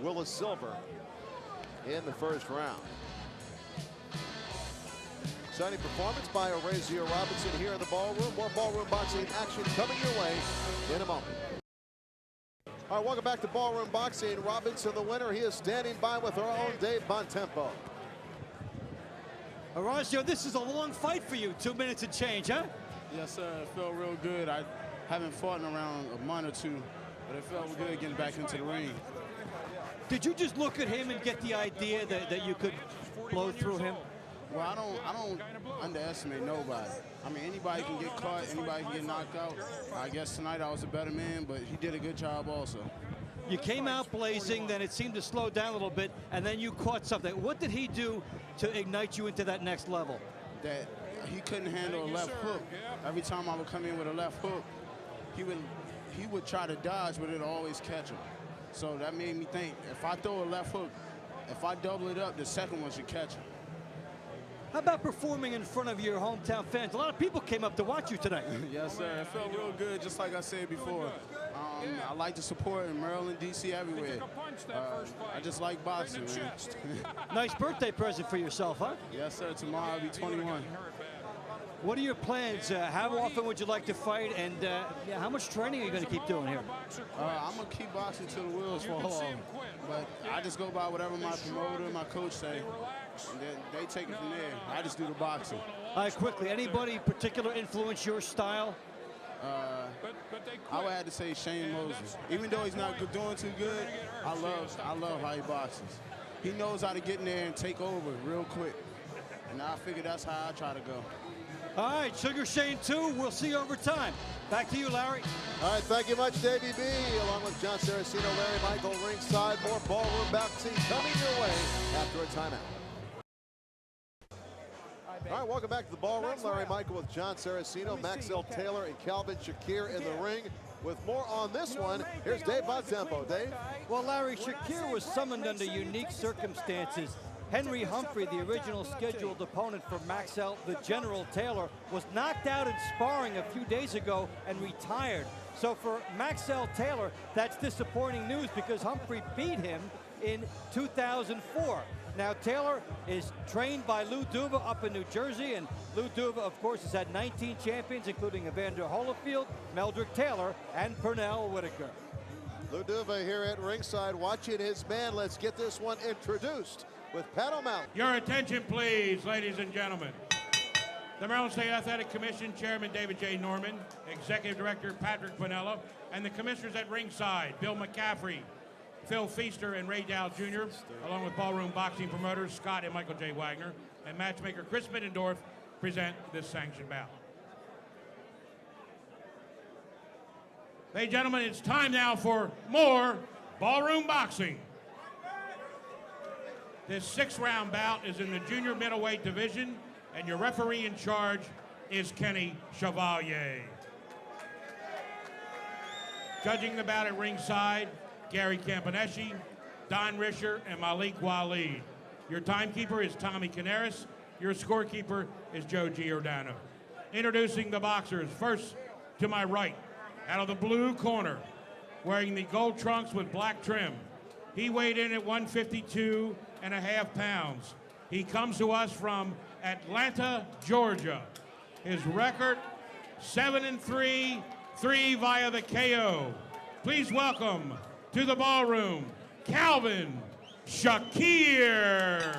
Willis Silver in the first round. Exciting performance by Orazio Robinson here in the ballroom. More Ballroom Boxing action coming your way in a moment. All right, welcome back to Ballroom Boxing. Robinson the winner. He is standing by with our own Dave Bontempo. Orazio, this is a long fight for you. 2 minutes and change, huh? Yes, sir. It felt real good. I haven't fought in around a month or two, but it felt good getting back into the ring. Did you just look at him and get the idea that you could blow through him? Well, I don't underestimate nobody. I mean, anybody can get caught, anybody can get knocked out. I guess tonight I was a better man, but he did a good job also. You came out blazing, then it seemed to slow down a little bit, and then you caught something. What did he do to ignite you into that next level? That he couldn't handle a left hook. Every time I would come in with a left hook, he would try to dodge, but it'd always catch him. So that made me think, if I throw a left hook, if I double it up, the second one should catch him. How about performing in front of your hometown fans? A lot of people came up to watch you tonight. Yes, sir. It felt real good, just like I said before. I like to support in Maryland, D.C., everywhere. I just like boxing, man. Nice birthday present for yourself, huh? Yes, sir. Tomorrow I'll be 21. What are your plans? How often would you like to fight, and how much training are you going to keep doing here? I'm going to keep boxing till the wheels fall off. But I just go by whatever my promoter and my coach say, and then they take it from there. I just do the boxing. All right, quickly, anybody particular influence your style? I would have to say Shane Moses. Even though he's not doing too good, I love how he boxes. He knows how to get in there and take over real quick. And I figure that's how I try to go. All right, Sugar Shane 2, we'll see you over time. Back to you, Larry. All right, thank you much, Davey B. Along with Jon Saraceno, Larry Michael ringside. More Ballroom Boxing coming your way after a timeout. All right, welcome back to the Ballroom. Larry Michael with Jon Saraceno, Maxell Taylor, and Calvin Shakir in the ring. With more on this one, here's Dave Bontempo. Dave? Well, Larry, Shakir was summoned under unique circumstances. Henry Humphrey, the original scheduled opponent for Maxell, the General Taylor, was knocked out in sparring a few days ago and retired. So for Maxell Taylor, that's disappointing news because Humphrey beat him in 2004. Now, Taylor is trained by Lou Duva up in New Jersey, and Lou Duva, of course, has had 19 champions, including Evander Holyfield, Meldrick Taylor, and Pernell Whitaker. Lou Duva here at ringside watching his man. Let's get this one introduced with Pat O'Malley. Your attention, please, ladies and gentlemen. The Maryland State Athletic Commission Chairman David J. Norman, Executive Director Patrick Pinella, and the commissioners at ringside, Bill McCaffrey, Phil Feaster, and Ray Dow Jr., along with Ballroom Boxing promoters Scott and Michael J. Wagner, and matchmaker Chris Middendorf, present this sanctioned bout. Ladies and gentlemen, it's time now for more Ballroom Boxing. This 6th-round bout is in the junior middleweight division, and your referee in charge is Kenny Chevalier. Judging the bout at ringside, Gary Campaneschi, Don Risher, and Malik Waleed. Your timekeeper is Tommy Canaris. Your scorekeeper is Joe Giordano. Introducing the boxers, first to my right, out of the blue corner, wearing the gold trunks with black trim. He weighed in at 152.5 pounds. He comes to us from Atlanta, Georgia. His record, 7-3, 3 via the KO. Please welcome to the ballroom, Calvin Shakir.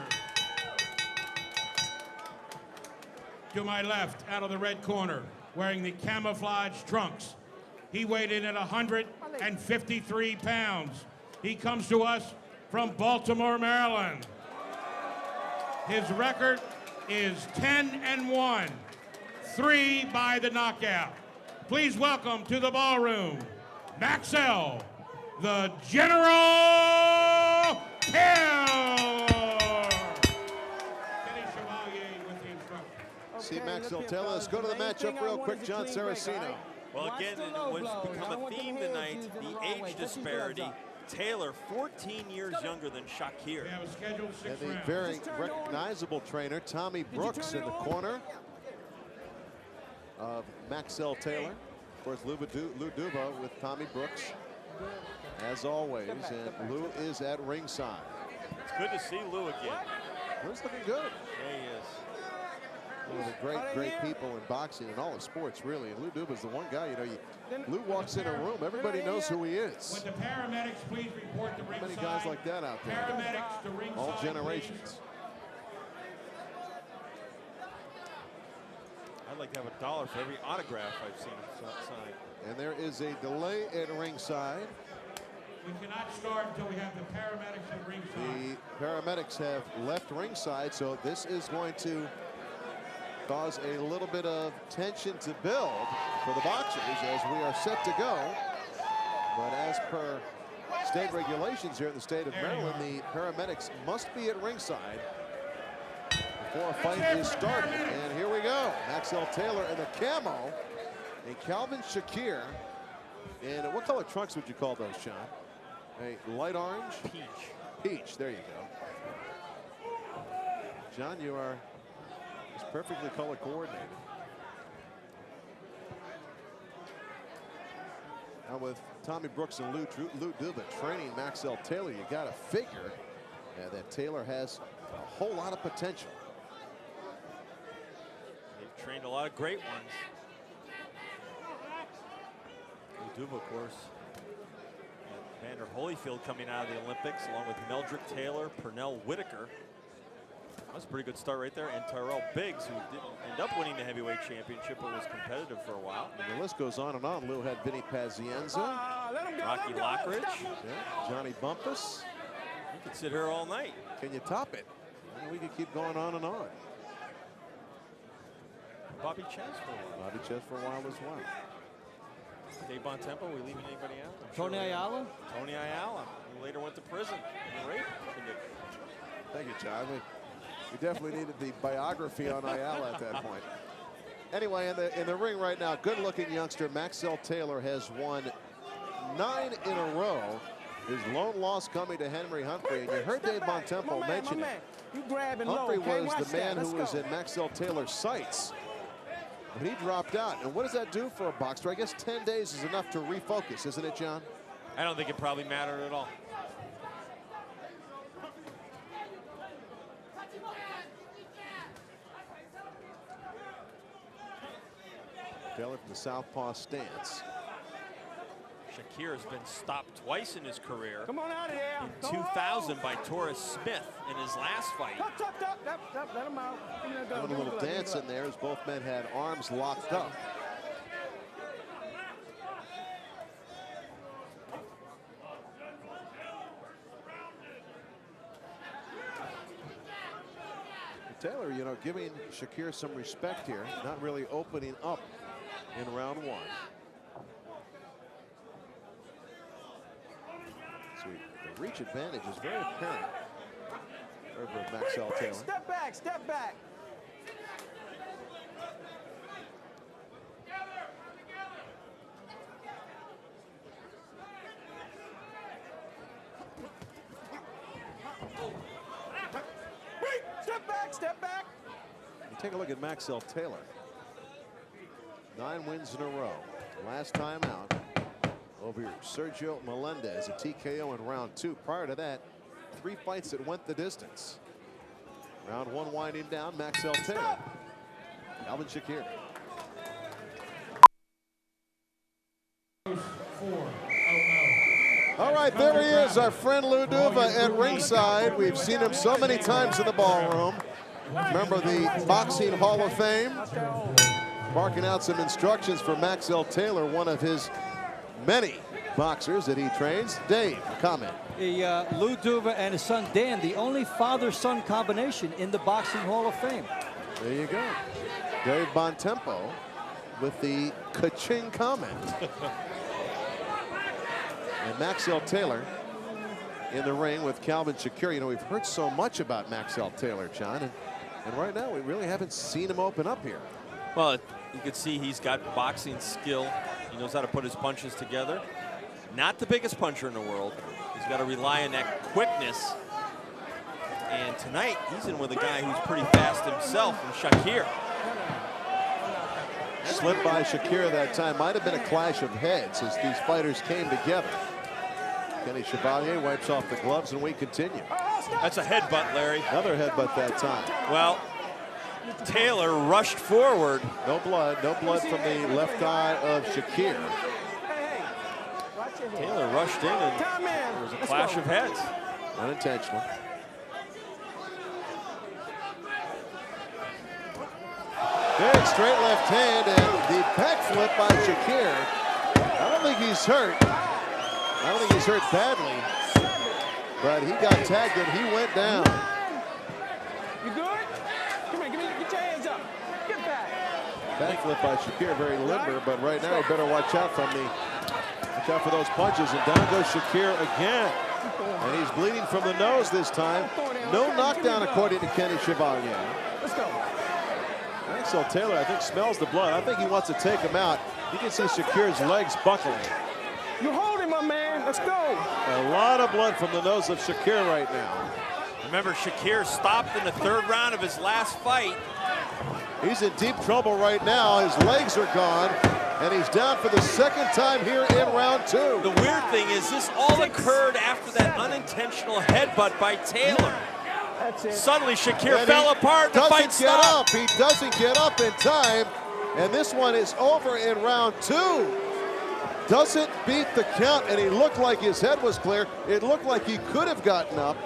To my left, out of the red corner, wearing the camouflage trunks. He weighed in at 153 pounds. He comes to us from Baltimore, Maryland. His record is 10-1, 3 by the knockout. Please welcome to the ballroom, Maxell, the General Taylor. Kenny Chevalier with the instructions. See Maxell Taylor. Let's go to the matchup real quick. Jon Saraceno. Well, again, what's become a theme tonight, the age disparity. Taylor, 14 years younger than Shakir. And the very recognizable trainer, Tommy Brooks, in the corner of Maxell Taylor. Of course, Lou Duva with Tommy Brooks, as always, and Lou is at ringside. It's good to see Lou again. Lou's looking good. Yeah, he is. One of the great people in boxing and all of sports, really. And Lou Duva's the one guy, you know, Lou walks in a room, everybody knows who he is. With the paramedics, please report to ringside. Many guys like that out there. Paramedics to ringside, all generations. I'd like to have $1 for every autograph I've seen him sign. And there is a delay at ringside. We cannot start until we have the paramedics at ringside. The paramedics have left ringside, so this is going to cause a little bit of tension to build for the boxers as we are set to go. But as per state regulations here in the state of Maryland, the paramedics must be at ringside before a fight is started. And here we go. Maxell Taylor in the camo, and Calvin Shakir in what color trunks would you call those, Sean? A light orange? Peach, there you go. John, you are just perfectly color coordinated. Now with Tommy Brooks and Lou Duva training Maxell Taylor, you got to figure that Taylor has a whole lot of potential. They've trained a lot of great ones. Lou Duva, of course. Vander Holyfield coming out of the Olympics, along with Meldrick Taylor, Pernell Whitaker. That was a pretty good start right there. And Tyrell Biggs, who didn't end up winning the heavyweight championship, but was competitive for a while. And the list goes on and on. Lou had Vinny Pazienza, Rocky Lockridge, Johnny Bumpus. You could sit here all night. Can you top it? We could keep going on and on. Bobby Ches for a while. Bobby Ches for a while as well. Dave Bontempo, we leaving anybody out? Tony Ayala? Tony Ayala, who later went to prison. Rape conviction. Thank you, John. We definitely needed the biography on Ayala at that point. Anyway, in the ring right now, good-looking youngster Maxell Taylor has won 9 in a row. His lone loss coming to Henry Humphrey. And you heard Dave Bontempo mention it. Humphrey was the man who was in Maxell Taylor's sights. But he dropped out. And what does that do for a boxer? I guess 10 days is enough to refocus, isn't it, John? I don't think it probably mattered at all. Taylor from the southpaw stance. Shakir has been stopped twice in his career. Come on out of there. In 2000 by Torres Smith in his last fight. Let him out. Doing a little dance in there as both men had arms locked up. Taylor, you know, giving Shakir some respect here, not really opening up in round 1. So the reach advantage is very apparent over Maxell Taylor. Step back, step back. Step back, step back. You take a look at Maxell Taylor. 9 wins in a row. Last time out over Sergio Melendez, a TKO in round 2. Prior to that, 3 fights that went the distance. Round 1 winding down, Maxell Taylor. Calvin Shakir. All right, there he is, our friend Lou Duva at ringside. We've seen him so many times in the ballroom. Remember the Boxing Hall of Fame? Barking out some instructions for Maxell Taylor, one of his many boxers that he trains. Dave, a comment. Lou Duva and his son Dan, the only father-son combination in the Boxing Hall of Fame. There you go. Dave Bontempo with the ka-ching comment. And Maxell Taylor in the ring with Calvin Shakir. You know, we've heard so much about Maxell Taylor, John, and right now we really haven't seen him open up here. Well, you can see he's got boxing skill. He knows how to put his punches together. Not the biggest puncher in the world. He's got to rely on that quickness. And tonight, he's in with a guy who's pretty fast himself, and Shakir. Slipped by Shakir that time. Might have been a clash of heads as these fighters came together. Kenny Chevalier wipes off the gloves, and we continue. That's a headbutt, Larry. Another headbutt that time. Well, Taylor rushed forward. No blood from the left eye of Shakir. Taylor rushed in, and there was a clash of heads. Unintentional. Big straight left hand, and the backflip by Shakir. I don't think he's hurt. I don't think he's hurt badly, but he got tagged and he went down. You good? Come here, get your hands up. Get back. Backflip by Shakir, very limber, but right now he better watch out from the Watch out for those punches, and down goes Shakir again. And he's bleeding from the nose this time. No knockdown according to Kenny Chevalier. Let's go. Maxell Taylor, I think, smells the blood. I think he wants to take him out. You can see Shakir's legs buckling. You hold him, my man. Let's go. A lot of blood from the nose of Shakir right now. Remember, Shakir stopped in the 3rd round of his last fight. He's in deep trouble right now. His legs are gone, and he's down for the 2nd time here in round 2. The weird thing is this all occurred after that unintentional headbutt by Taylor. That's it. Suddenly, Shakir And fell he apart. The fight doesn't get stopped. up. He doesn't get up in time, and this one is over in round 2. Doesn't beat the count, and he looked like his head was clear. It looked like he could have gotten up,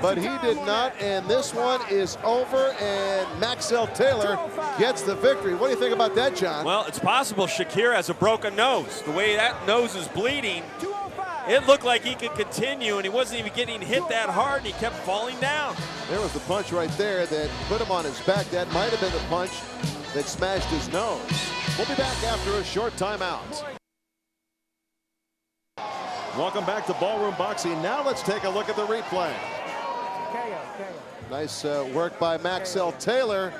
but he did not, and this one is over, and Maxell Taylor gets the victory. What do you think about that, John? Well, it's possible Shakir has a broken nose. The way that nose is bleeding, it looked like he could continue, and he wasn't even getting hit that hard, and he kept falling down. There was the punch right there that put him on his back. That might have been the punch that smashed his nose. We'll be back after a short timeout. Welcome back to Ballroom Boxing. Now let's take a look at the replay. Nice work by Maxell Taylor.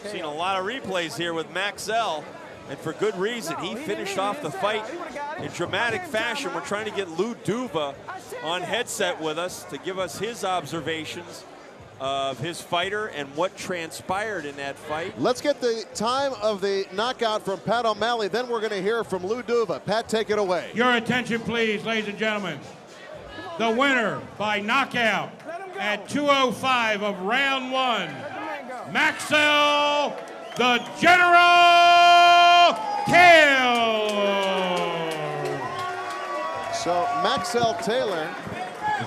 Seen a lot of replays here with Maxell, and for good reason. He finished off the fight in dramatic fashion. We're trying to get Lou Duva on headset with us to give us his observations of his fighter and what transpired in that fight. Let's get the time of the knockout from Pat O'Malley. Then we're going to hear from Lou Duva. Pat, take it away. Your attention, please, ladies and gentlemen. The winner by knockout at 2:05 of round 1, Maxell the General Taylor. So Maxell Taylor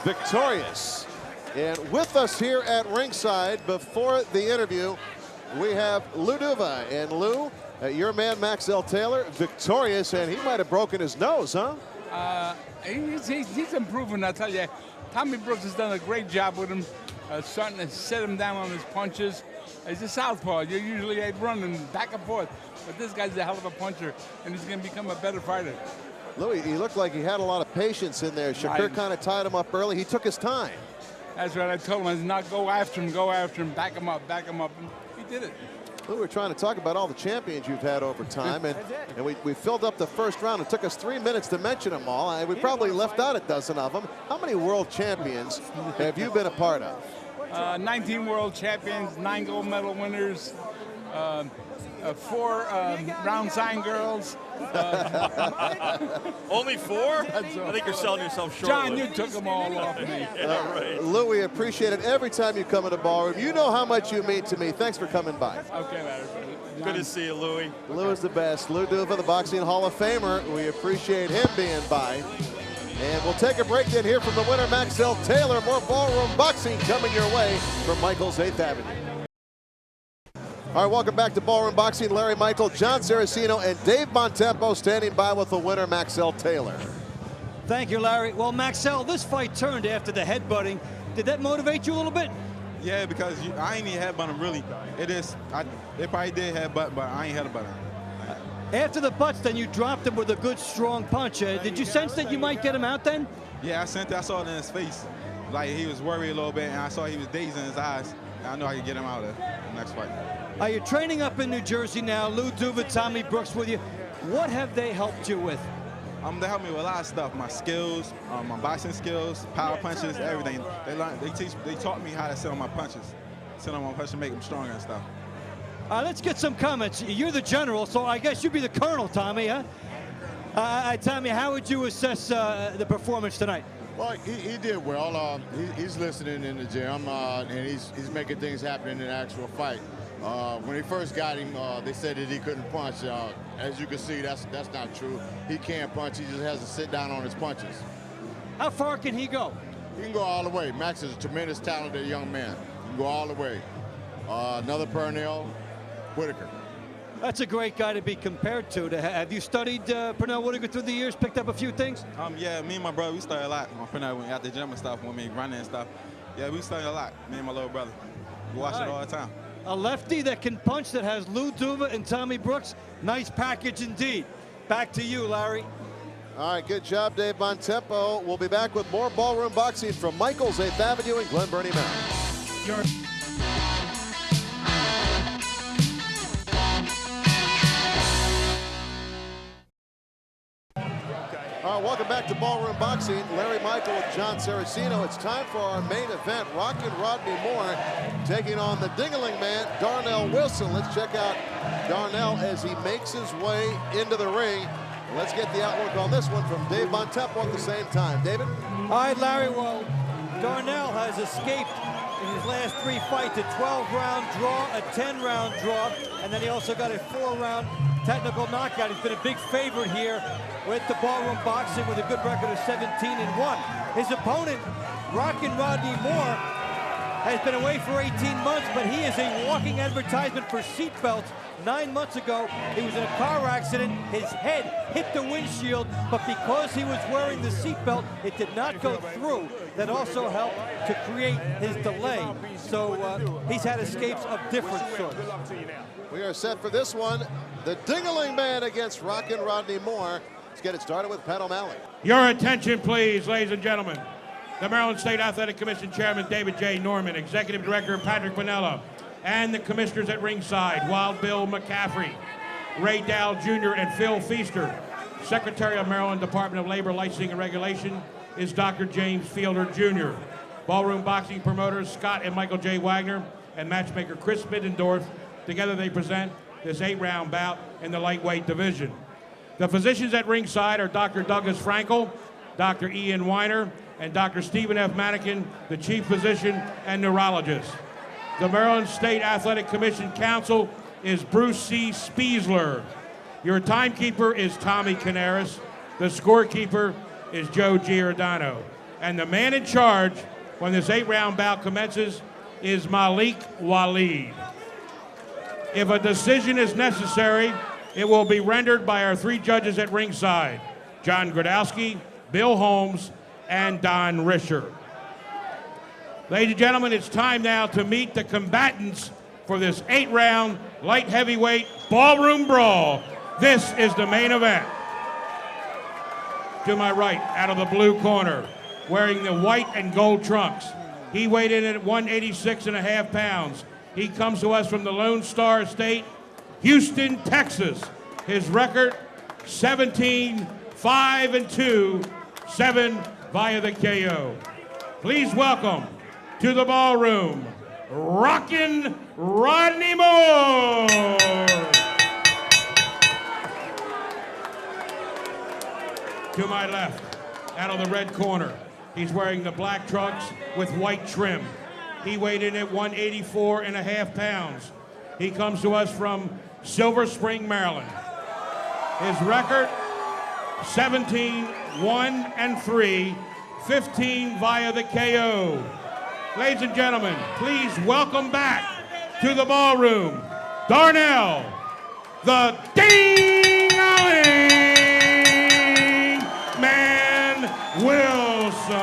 victorious. And with us here at ringside before the interview, we have Lou Duva. And Lou, your man Maxell Taylor, victorious, and he might have broken his nose, huh? He's improving, I tell you. Tommy Brooks has done a great job with him, starting to set him down on his punches. He's a southpaw. You're usually running back and forth, but this guy's a hell of a puncher, and he's going to become a better fighter. Louis, he looked like he had a lot of patience in there. Shakir kind of tied him up early. He took his time. That's right. I told him, not go after him, back him up, and he did it. We were trying to talk about all the champions you've had over time, and we filled up the first round. It took us 3 minutes to mention them all. We probably left out a dozen of them. How many world champions have you been a part of? 19 world champions, 9 gold medal winners, 4 round sign girls. Only 4? I think you're selling yourself short. John, you took them all off me. Yeah, right. Lou, we appreciate it every time you come in the ballroom. You know how much you mean to me. Thanks for coming by. Okay, Larry. Good to see you, Louis. Lou is the best. Lou Duva, the Boxing Hall of Famer. We appreciate him being by. And we'll take a break then here from the winner, Maxell Taylor. More Ballroom Boxing coming your way from Michael's 8th Avenue. All right, welcome back to Ballroom Boxing. Larry Michael, Jon Saraceno, and Dave Bontempo standing by with the winner, Maxell Taylor. Thank you, Larry. Well, Maxell, this fight turned after the headbutting. Did that motivate you a little bit? Yeah, because I ain't even headbutt him really. They probably did headbutt, but I ain't headbutt him. After the butts, then you dropped him with a good, strong punch. Did you sense that you might get him out then? Yeah, I saw it in his face. Like he was worried a little bit, and I saw he was dazed in his eyes. And I knew I could get him out of the next fight. Are you training up in New Jersey now? Lou Duva, Tommy Brooks with you. What have they helped you with? They helped me with a lot of stuff. My skills, my boxing skills, power punches, everything. They taught me how to sit on my punches. Sit on my punches and make them stronger and stuff. Let's get some comments. You're the general, so I guess you'd be the colonel, Tommy, huh? Tommy, how would you assess the performance tonight? Well, he did well. He's listening in the gym, and he's making things happen in the actual fight. When he first got him, they said that he couldn't punch. As you can see, that's not true. He can punch. He just has to sit down on his punches. How far can he go? He can go all the way. Max is a tremendous, talented young man. He can go all the way. Another Pernell Whitaker. That's a great guy to be compared to. Have you studied Pernell Whitaker through the years, picked up a few things? Yeah, me and my brother, we studied a lot. My Pernell went out the gym and stuff, when we running and stuff. Yeah, we studied a lot, me and my little brother. We watch it all the time. A lefty that can punch, that has Lou Duva and Tommy Brooks. Nice package indeed. Back to you, Larry. All right, good job, Dave Bontempo. We'll be back with more Ballroom Boxing from Michael's 8th Avenue and Glen Burnie Mountain. All right, welcome back to Ballroom Boxing. Larry Michael with Jon Saraceno. It's time for our main event. Rockin' Rodney Moore taking on the Dingling Man, Darnell Wilson. Let's check out Darnell as he makes his way into the ring. Let's get the outlook on this one from Dave Bontempo at the same time. David? All right, Larry, well, Darnell has escaped in his last 3 fights, a 12-round draw, a 10-round draw, and then he also got a 4-round technical knockout. He's been a big favorite here with the Ballroom Boxing with a good record of 17-1. His opponent, Rockin' Rodney Moore, has been away for 18 months, but he is a walking advertisement for seatbelts. 9 months ago, he was in a car accident. His head hit the windshield, but because he was wearing the seatbelt, it did not go through. That also helped to create his delay. So he's had escapes of different sorts. We are set for this one. The Dingling Man against Rockin' Rodney Moore. Let's get it started with Pat O'Malley. Your attention, please, ladies and gentlemen. The Maryland State Athletic Commission Chairman David J. Norman, Executive Director Patrick Pinella, and the commissioners at ringside, Wild Bill McCaffrey, Ray Dow Jr., and Phil Feaster. Secretary of Maryland Department of Labor, Licensing and Regulation is Dr. James Fielder Jr. Ballroom Boxing promoters Scott and Michael J. Wagner and matchmaker Chris Middendorf. Together they present this 8-round bout in the lightweight division. The physicians at ringside are Dr. Douglas Frankel, Dr. Ian Weiner, and Dr. Stephen F. Manikin, the chief physician and neurologist. The Maryland State Athletic Commission counsel is Bruce C. Spiesler. Your timekeeper is Tommy Canaris. The scorekeeper is Joe Giordano. And the man in charge when this 8-round bout commences is Malik Waleed. If a decision is necessary, it will be rendered by our 3 judges at ringside, John Gradowski, Bill Holmes, and Don Risher. Ladies and gentlemen, it's time now to meet the combatants for this 8-round light heavyweight ballroom brawl. This is the main event. To my right, out of the blue corner, wearing the white and gold trunks, he weighed in at 186.5 pounds. He comes to us from the Lone Star State, Houston, Texas. His record, 17-5-2, 7 via the KO. Please welcome to the ballroom, Rockin' Rodney Moore. To my left, out of the red corner, he's wearing the black trunks with white trim. He weighed in at 184.5 pounds. He comes to us from Silver Spring, Maryland. His record, 17-1-3, 15 via the KO. Ladies and gentlemen, please welcome back to the ballroom, Darnell, the Dingling Man Wilson.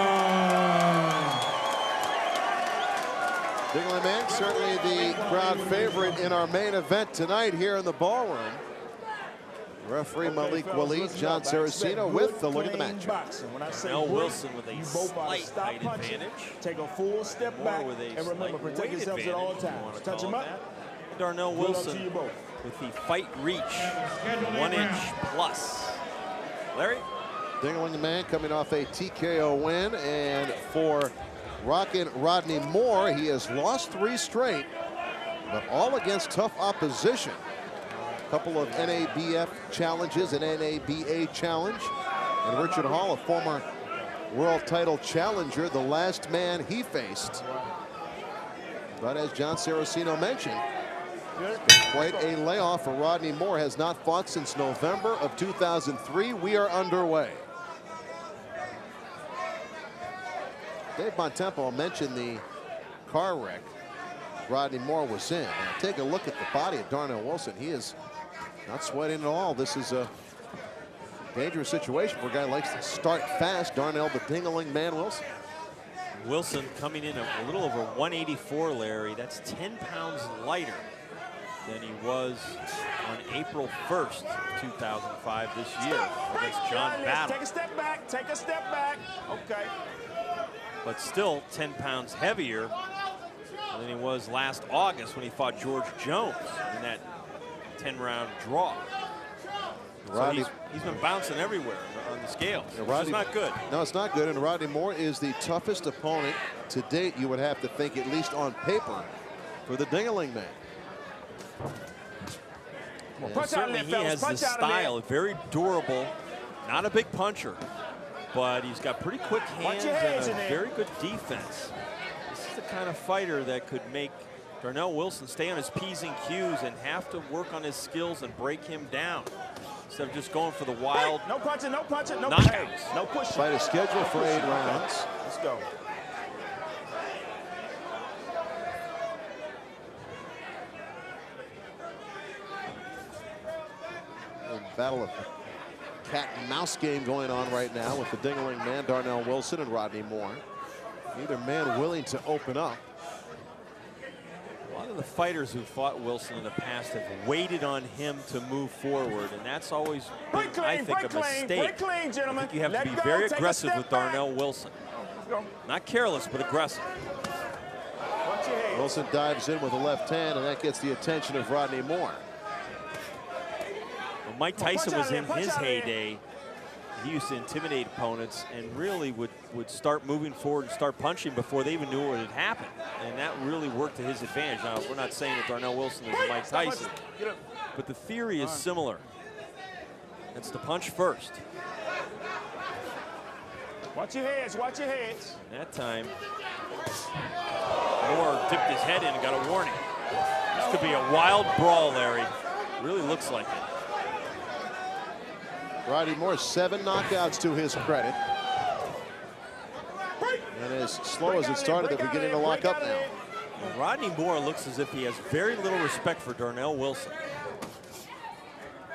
Dingling Man, certainly the crowd favorite in our main event tonight here in the ballroom. Referee Malik Waleed, Jon Saraceno with the look at the match. Darnell Wilson with a slight height advantage. Take a full step back with a and remember, protect yourselves at all times. Touch him up. Darnell Wilson with the fight reach, 1 inch plus. Larry? Dingling Man coming off a TKO win, and for Rockin' Rodney Moore, he has lost 3 straight, but all against tough opposition. A couple of NABF challenges, an NABA challenge, and Richard Hall, a former world title challenger, the last man he faced. But as Jon Saraceno mentioned, quite a layoff for Rodney Moore. Has not fought since November of 2003. We are underway. Dave Bontempo mentioned the car wreck Rodney Moore was in. Now take a look at the body of Darnell Wilson. He is not sweating at all. This is a dangerous situation for a guy who likes to start fast. Darnell, the Dingling Man Wilson. Wilson coming in a little over 184, Larry. That's 10 pounds lighter than he was on April 1st, 2005 this year against John Battle. Take a step back, take a step back. Okay. But still 10 pounds heavier than he was last August when he fought George Jones in that 10-round draw. So he's been bouncing everywhere on the scales. It's not good. No, it's not good. And Rodney Moore is the toughest opponent to date, you would have to think, at least on paper, for the Ding-a-ling man. Certainly he has the style, very durable, not a big puncher, but he's got pretty quick hands and a very good defense. This is the kind of fighter that could make Darnell Wilson stay on his P's and Q's and have to work on his skills and break him down instead of just going for the wild no punching, no punching, no knockouts. No pushing. Fight is scheduled for 8 rounds. Let's go. Battle of cat and mouse game going on right now with the Ding-a-ling man, Darnell Wilson, and Rodney Moore. Neither man willing to open up. A lot of the fighters who fought Wilson in the past have waited on him to move forward, and that's always been, I think, a mistake. I think you have to be very aggressive with Darnell Wilson. Not careless, but aggressive. Wilson dives in with a left hand, and that gets the attention of Rodney Moore. When Mike Tyson was in his heyday, he used to intimidate opponents and really would start moving forward and start punching before they even knew what had happened. And that really worked to his advantage. Now, we're not saying that Darnell Wilson is Mike Tyson, but the theory is similar. It's to punch first. Watch your heads, watch your heads. That time, Moore dipped his head in and got a warning. This could be a wild brawl, Larry. Really looks like it. Rodney Moore, 7 knockouts to his credit. And as slow as it started, they're beginning to lock up now. Well, Rodney Moore looks as if he has very little respect for Darnell Wilson.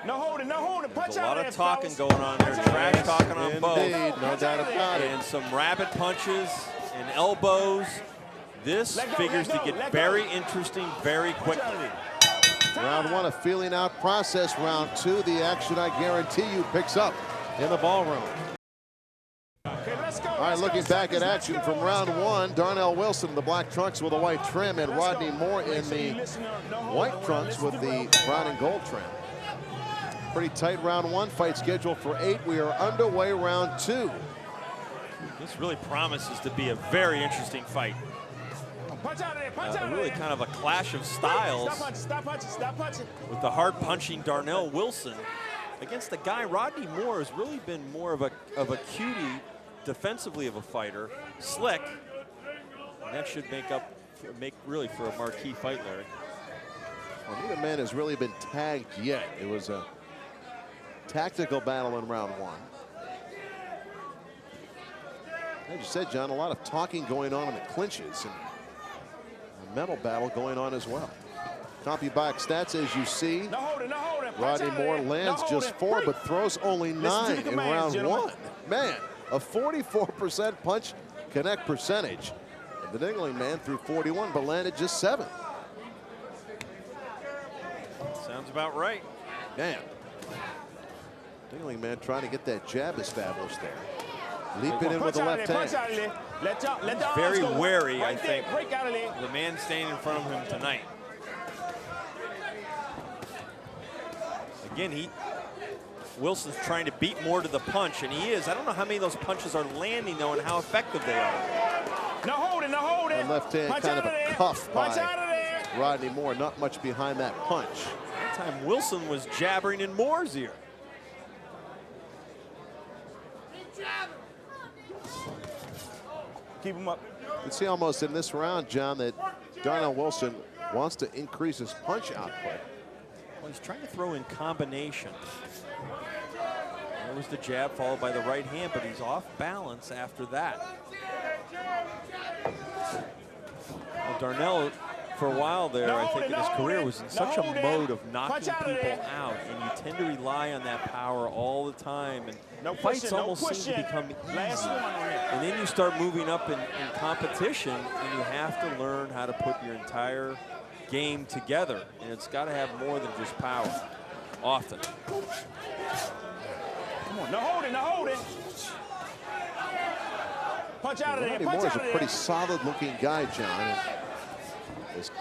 No holding, no holding. There's a lot of talking going on there, trash talking on both. No doubt about it. And some rabbit punches and elbows. This figures to get very interesting very quickly. Round 1, a feeling out process. Round 2, the action, I guarantee you, picks up in the ballroom. Okay, let's go. All right, looking back at action from round 1, Darnell Wilson in the black trunks with a white trim, and Rodney Moore in the white trunks with the brown and gold trim. Pretty tight round 1, fight scheduled for 8. We are underway round 2. This really promises to be a very interesting fight. Punch out of there, punch out of there. Really kind of a clash of styles. Stop punching, stop punching, stop punching. With the hard-punching Darnell Wilson against the guy Rodney Moore has really been more of a cutie defensively of a fighter, slick, and that should make really for a marquee fight, Larry. Well, neither man has really been tagged yet. It was a tactical battle in round 1. As you said, John, a lot of talking going on in the clinches and a mental battle going on as well. Copy box stats, as you see. No holding, no holding. Rodney Moore lands just 4, but throws only 9 in round 1. Man, a 44% punch connect percentage. And the Ding-a-ling man threw 41, but landed just 7. Sounds about right. Man, Ding-a-ling man trying to get that jab established there. Leaping in with the left hand. He's very wary, I think, the man standing in front of him tonight. Again, Wilson's trying to beat Moore to the punch, and he is. I don't know how many of those punches are landing, though, and how effective they are. No holding, no holding. The left hand kind of a cuff by Rodney Moore. Not much behind that punch. That time Wilson was jabbering in Moore's ear. Keep him up. You can see almost in this round, John, that Darnell Wilson wants to increase his punch output. Well, he's trying to throw in combination. That was the jab followed by the right hand, but he's off balance after that. Well, Darnell for a while there, I think in his career, was in such a mode of knocking people out, and you tend to rely on that power all the time, and fights almost seem to become easy. And then you start moving up in competition, and you have to learn how to put your entire game together, and it's got to have more than just power, often. Come on, no holding, no holding. Punch out of there, Rodney punch Moore is out a of pretty there. solid-looking guy, John.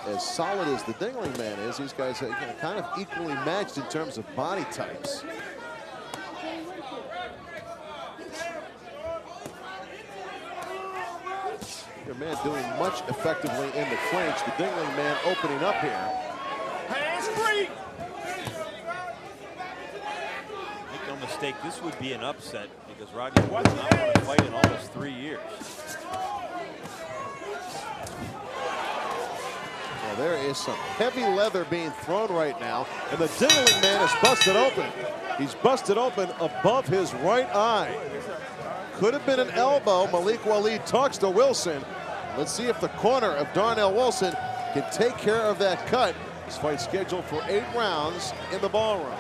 As solid as the Dingling man is, these guys are kind of equally matched in terms of body types. Your man doing much effectively in the clinch. The Dingling man opening up here. Hands free. Make no mistake, this would be an upset because Rodney Moore has not won a fight in almost 3 years. Well, there is some heavy leather being thrown right now, and the Dingling man is busted open. He's busted open above his right eye. Could have been an elbow. Malik Waleed talks to Wilson. Let's see if the corner of Darnell Wilson can take care of that cut. This fight scheduled for 8 rounds in the ballroom.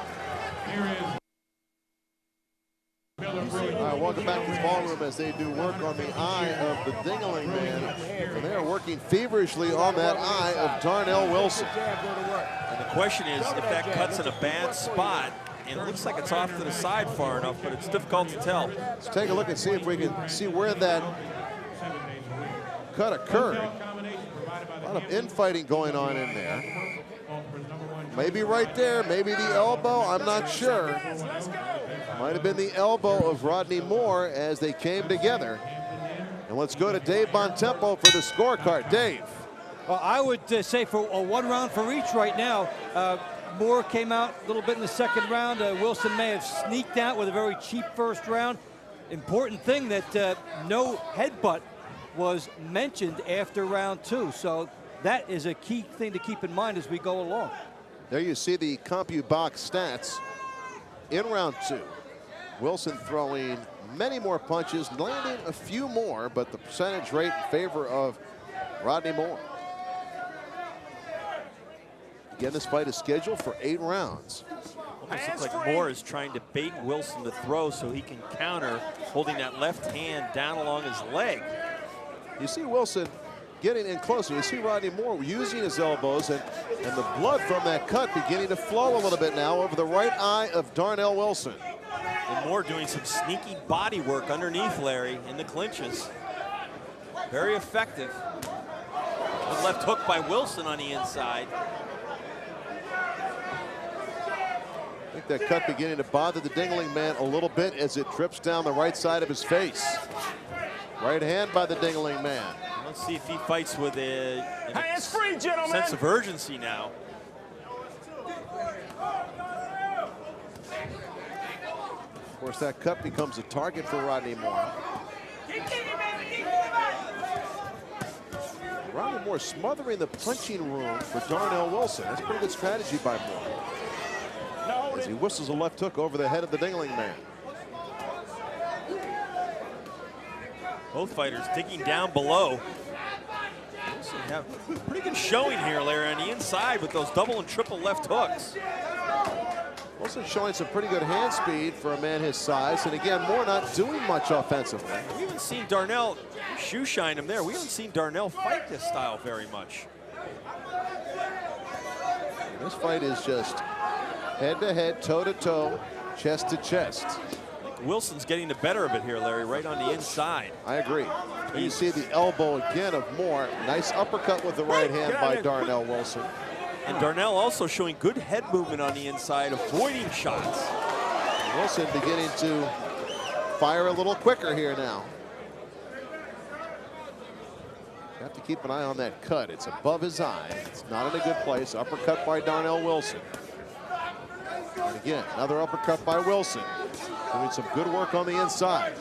All right, welcome back to the ballroom as they do work on the eye of the Dingling man. And they are working feverishly on that eye of Darnell Wilson. And the question is if that cut's in a bad spot, and it looks like it's off to the side far enough, but it's difficult to tell. Let's take a look and see if we can see where that cut occurred. A lot of infighting going on in there. Maybe right there, maybe the elbow, I'm not sure. Might have been the elbow of Rodney Moore as they came together. And let's go to Dave Bontempo for the scorecard. Dave. Well, I would say for a 1 round for each right now. Moore came out a little bit in the second round. Wilson may have sneaked out with a very cheap first round. Important thing that no headbutt was mentioned after round 2. So that is a key thing to keep in mind as we go along. There you see the CompuBox stats in round 2. Wilson throwing many more punches, landing a few more, but the percentage rate in favor of Rodney Moore. Again, this fight is scheduled for 8 rounds. Almost looks like Moore is trying to bait Wilson to throw so he can counter, holding that left hand down along his leg. You see Wilson getting in closer. You see Rodney Moore using his elbows, and the blood from that cut beginning to flow a little bit now over the right eye of Darnell Wilson. And Moore doing some sneaky body work underneath Larry in the clinches. Very effective. The left hook by Wilson on the inside. I think that cut beginning to bother the Dingling man a little bit as it drips down the right side of his face. Right hand by the Dingling man. Let's see if he fights with a free, gentlemen. sense of urgency now. Of course, that cut becomes a target for Rodney Moore. Rodney Moore smothering the punching room for Darnell Wilson. That's a pretty good strategy by Moore. As he whistles a left hook over the head of the Dingling man. Both fighters digging down below. Wilson have a pretty good showing here, Larry, on the inside with those double and triple left hooks. Wilson showing some pretty good hand speed for a man his size, and again, Moore not doing much offensively. We haven't seen Darnell shoe shine him there. We haven't seen Darnell fight this style very much. This fight is just head-to-head, toe-to-toe, chest-to-chest. Wilson's getting the better of it here, Larry, right on the inside. I agree. And you see the elbow again of Moore. Nice uppercut with the right hand by Darnell Wilson. And Darnell also showing good head movement on the inside, avoiding shots. Wilson beginning to fire a little quicker here now. You have to keep an eye on that cut. It's above his eye. It's not in a good place. Uppercut by Darnell Wilson. And again, another uppercut by Wilson. Doing some good work on the inside.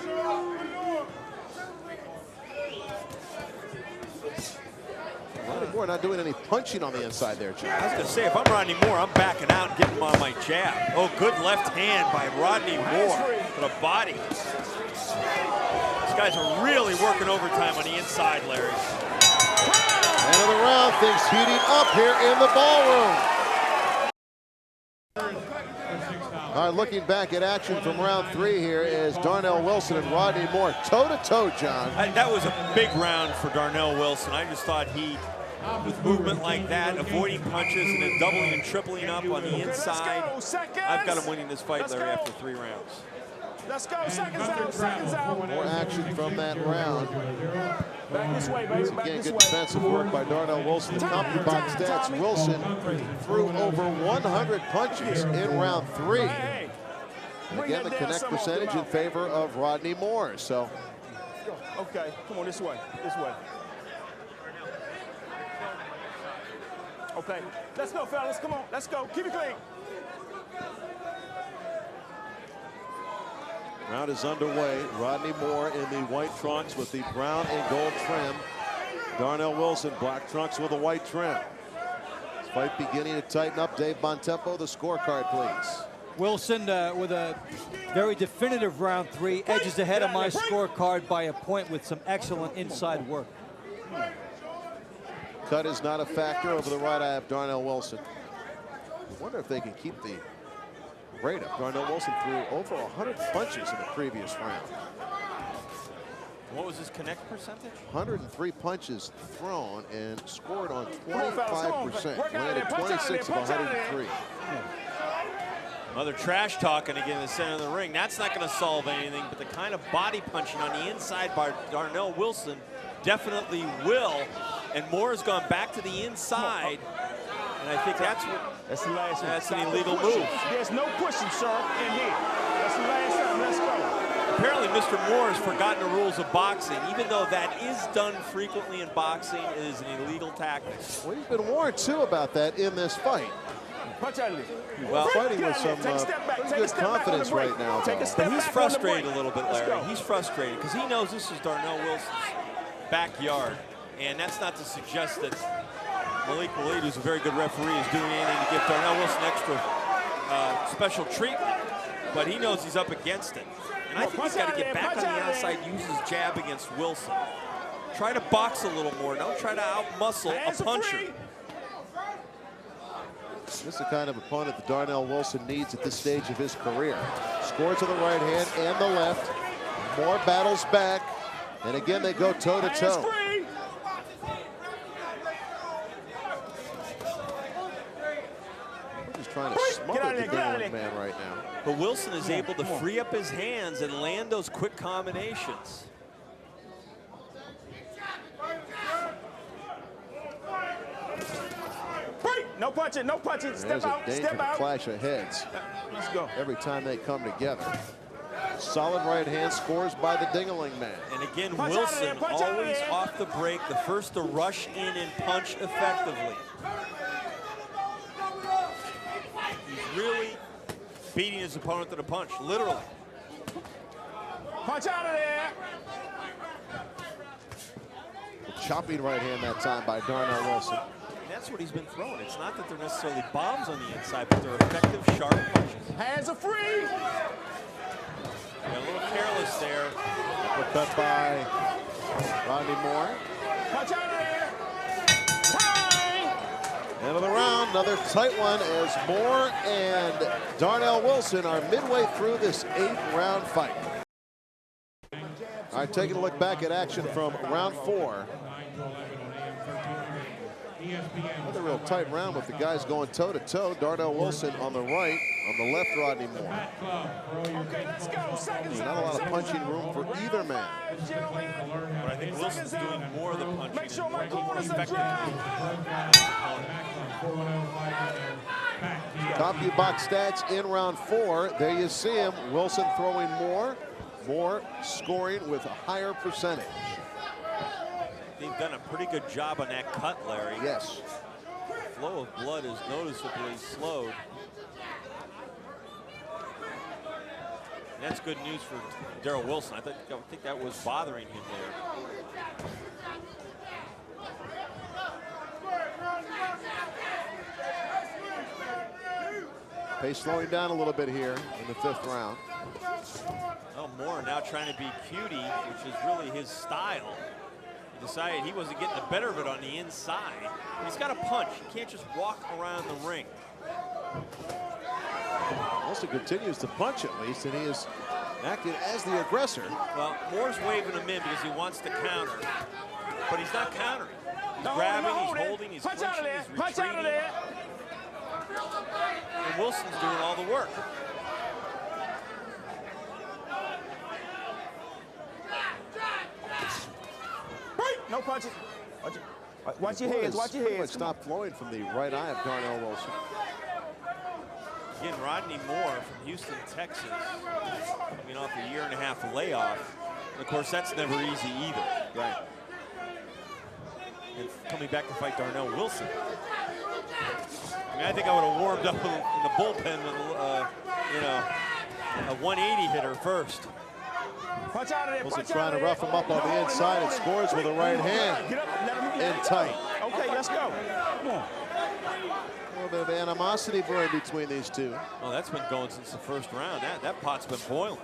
Rodney Moore not doing any punching on the inside there, John. I was going to say, if I'm Rodney Moore, I'm backing out and getting on my jab. Oh, good left hand by Rodney Moore to the body. These guys are really working overtime on the inside, Larry. End of the round, things heating up here in the ballroom. All right, looking back at action from round 3 here is Darnell Wilson and Rodney Moore toe-to-toe, John. That was a big round for Darnell Wilson. I just thought he, with movement like that, avoiding punches and then doubling and tripling up on the inside, I've got him winning this fight, Larry, after 3 rounds. Let's go, seconds out. More action from that round. Back this way, baby. Back Again, this good way. defensive work by Darnell Wilson. The CompuBox stats, Wilson threw over 100 punches in round 3. And again, the connect percentage in favor of Rodney Moore. So, Okay, come on, this way. Okay, let's go, fellas. Come on, let's go. Keep it clean. round is underway. Rodney Moore in the white trunks with the brown and gold trim. Darnell Wilson, black trunks with a white trim. This fight beginning to tighten up. Dave Bontempo, the scorecard, please. Wilson with a very definitive round 3, edges ahead of my scorecard by a point with some excellent inside work. Cut is not a factor over the right eye of Darnell Wilson. I wonder if they can keep the rate up. Darnell Wilson threw over 100 punches in the previous round. What was his connect percentage? 103 punches thrown and scored on 25%. Landed 26 of 103. Another trash talking again in the center of the ring. That's not going to solve anything, but the kind of body punching on the inside by Darnell Wilson definitely will. And Moore has gone back to the inside, and I think that's the last one. That's an illegal move. There's no pushing, sir, in here. That's the last time. Let's go. Apparently, Mr. Moore has forgotten the rules of boxing, even though that is done frequently in boxing. It is an illegal tactic. Well, he's been warned, too, about that in this fight. Punch out of Well, fighting with some good confidence right now, though. But he's frustrated a little bit, Larry. He's frustrated because he knows this is Darnell Wilson's backyard. And that's not to suggest that Malik Walid, who's a very good referee, is doing anything to give Darnell Wilson extra special treatment. But he knows he's up against it. And I think he's got to get back on the outside, use his jab against Wilson. Try to box a little more. Don't try to out-muscle a puncher. This is the kind of opponent that Darnell Wilson needs at this stage of his career. Scores with the right hand and the left. Moore battles back. And again, they go toe-to-toe. He's trying to smother the Dingling man right now. But Wilson is able to free up his hands and land those quick combinations. No punching, no punching. Step out, There's a step out. clash of heads. Let's go. Every time they come together. Solid right hand, scores by the Dingling man. And again, Wilson always off the break, the first to rush in and punch effectively. He's really beating his opponent to the punch, literally. Punch out of there. Chopping right hand that time by Darnell Wilson. That's what he's been throwing. It's not that they're necessarily bombs on the inside, but they're effective, sharp punches. Hands are free. Got a little careless there. Cut by Rodney Moore. Punch out of there. Time. End of the round, another tight one as Moore and Darnell Wilson are midway through this 8th round fight. All right, taking a look back at action from round 4. Another real tight round with the guys going toe-to-toe. Darnell Wilson on the right, on the left, Rodney Moore. Okay, let's go. Seconds Not a lot of punching room for either man. But I think Wilson's doing more of the punching. Make sure my corners are effectively. CompuBox stats in round 4. There you see him. Wilson throwing more. Moore scoring with a higher percentage. They've done a pretty good job on that cut, Larry. Yes. Flow of blood is noticeably slowed. And that's good news for Darrell Wilson. I think that was bothering him there. Pace slowing down a little bit here in the 5th round. Oh, Moore now trying to be cutie, which is really his style. decided he wasn't getting the better of it on the inside. He's got to punch. He can't just walk around the ring. Wilson continues to punch at least, and he is acting as the aggressor. Well, Moore's waving him in because he wants to counter, but he's not countering. He's grabbing, he's holding, he's clinching, he's Punch out of retreating. there. And Wilson's doing all the work. No punches. Watch your heads, watch your Pretty much heads. stopped flowing from the right eye of Darnell Wilson. Again, Rodney Moore from Houston, Texas, coming off a 1.5 layoff. And of course, that's never easy either. Right. And coming back to fight Darnell Wilson. I mean, I think I would have warmed up in the bullpen with, you know, a 180 hitter first. Punch out of there. Wilson Punch trying out to rough him up on the inside and scores with a right hand. Get up, let him In tight. Okay, let's go. Come on. A little bit of animosity brewing between these two. Well, that's been going since the first round. That pot's been boiling.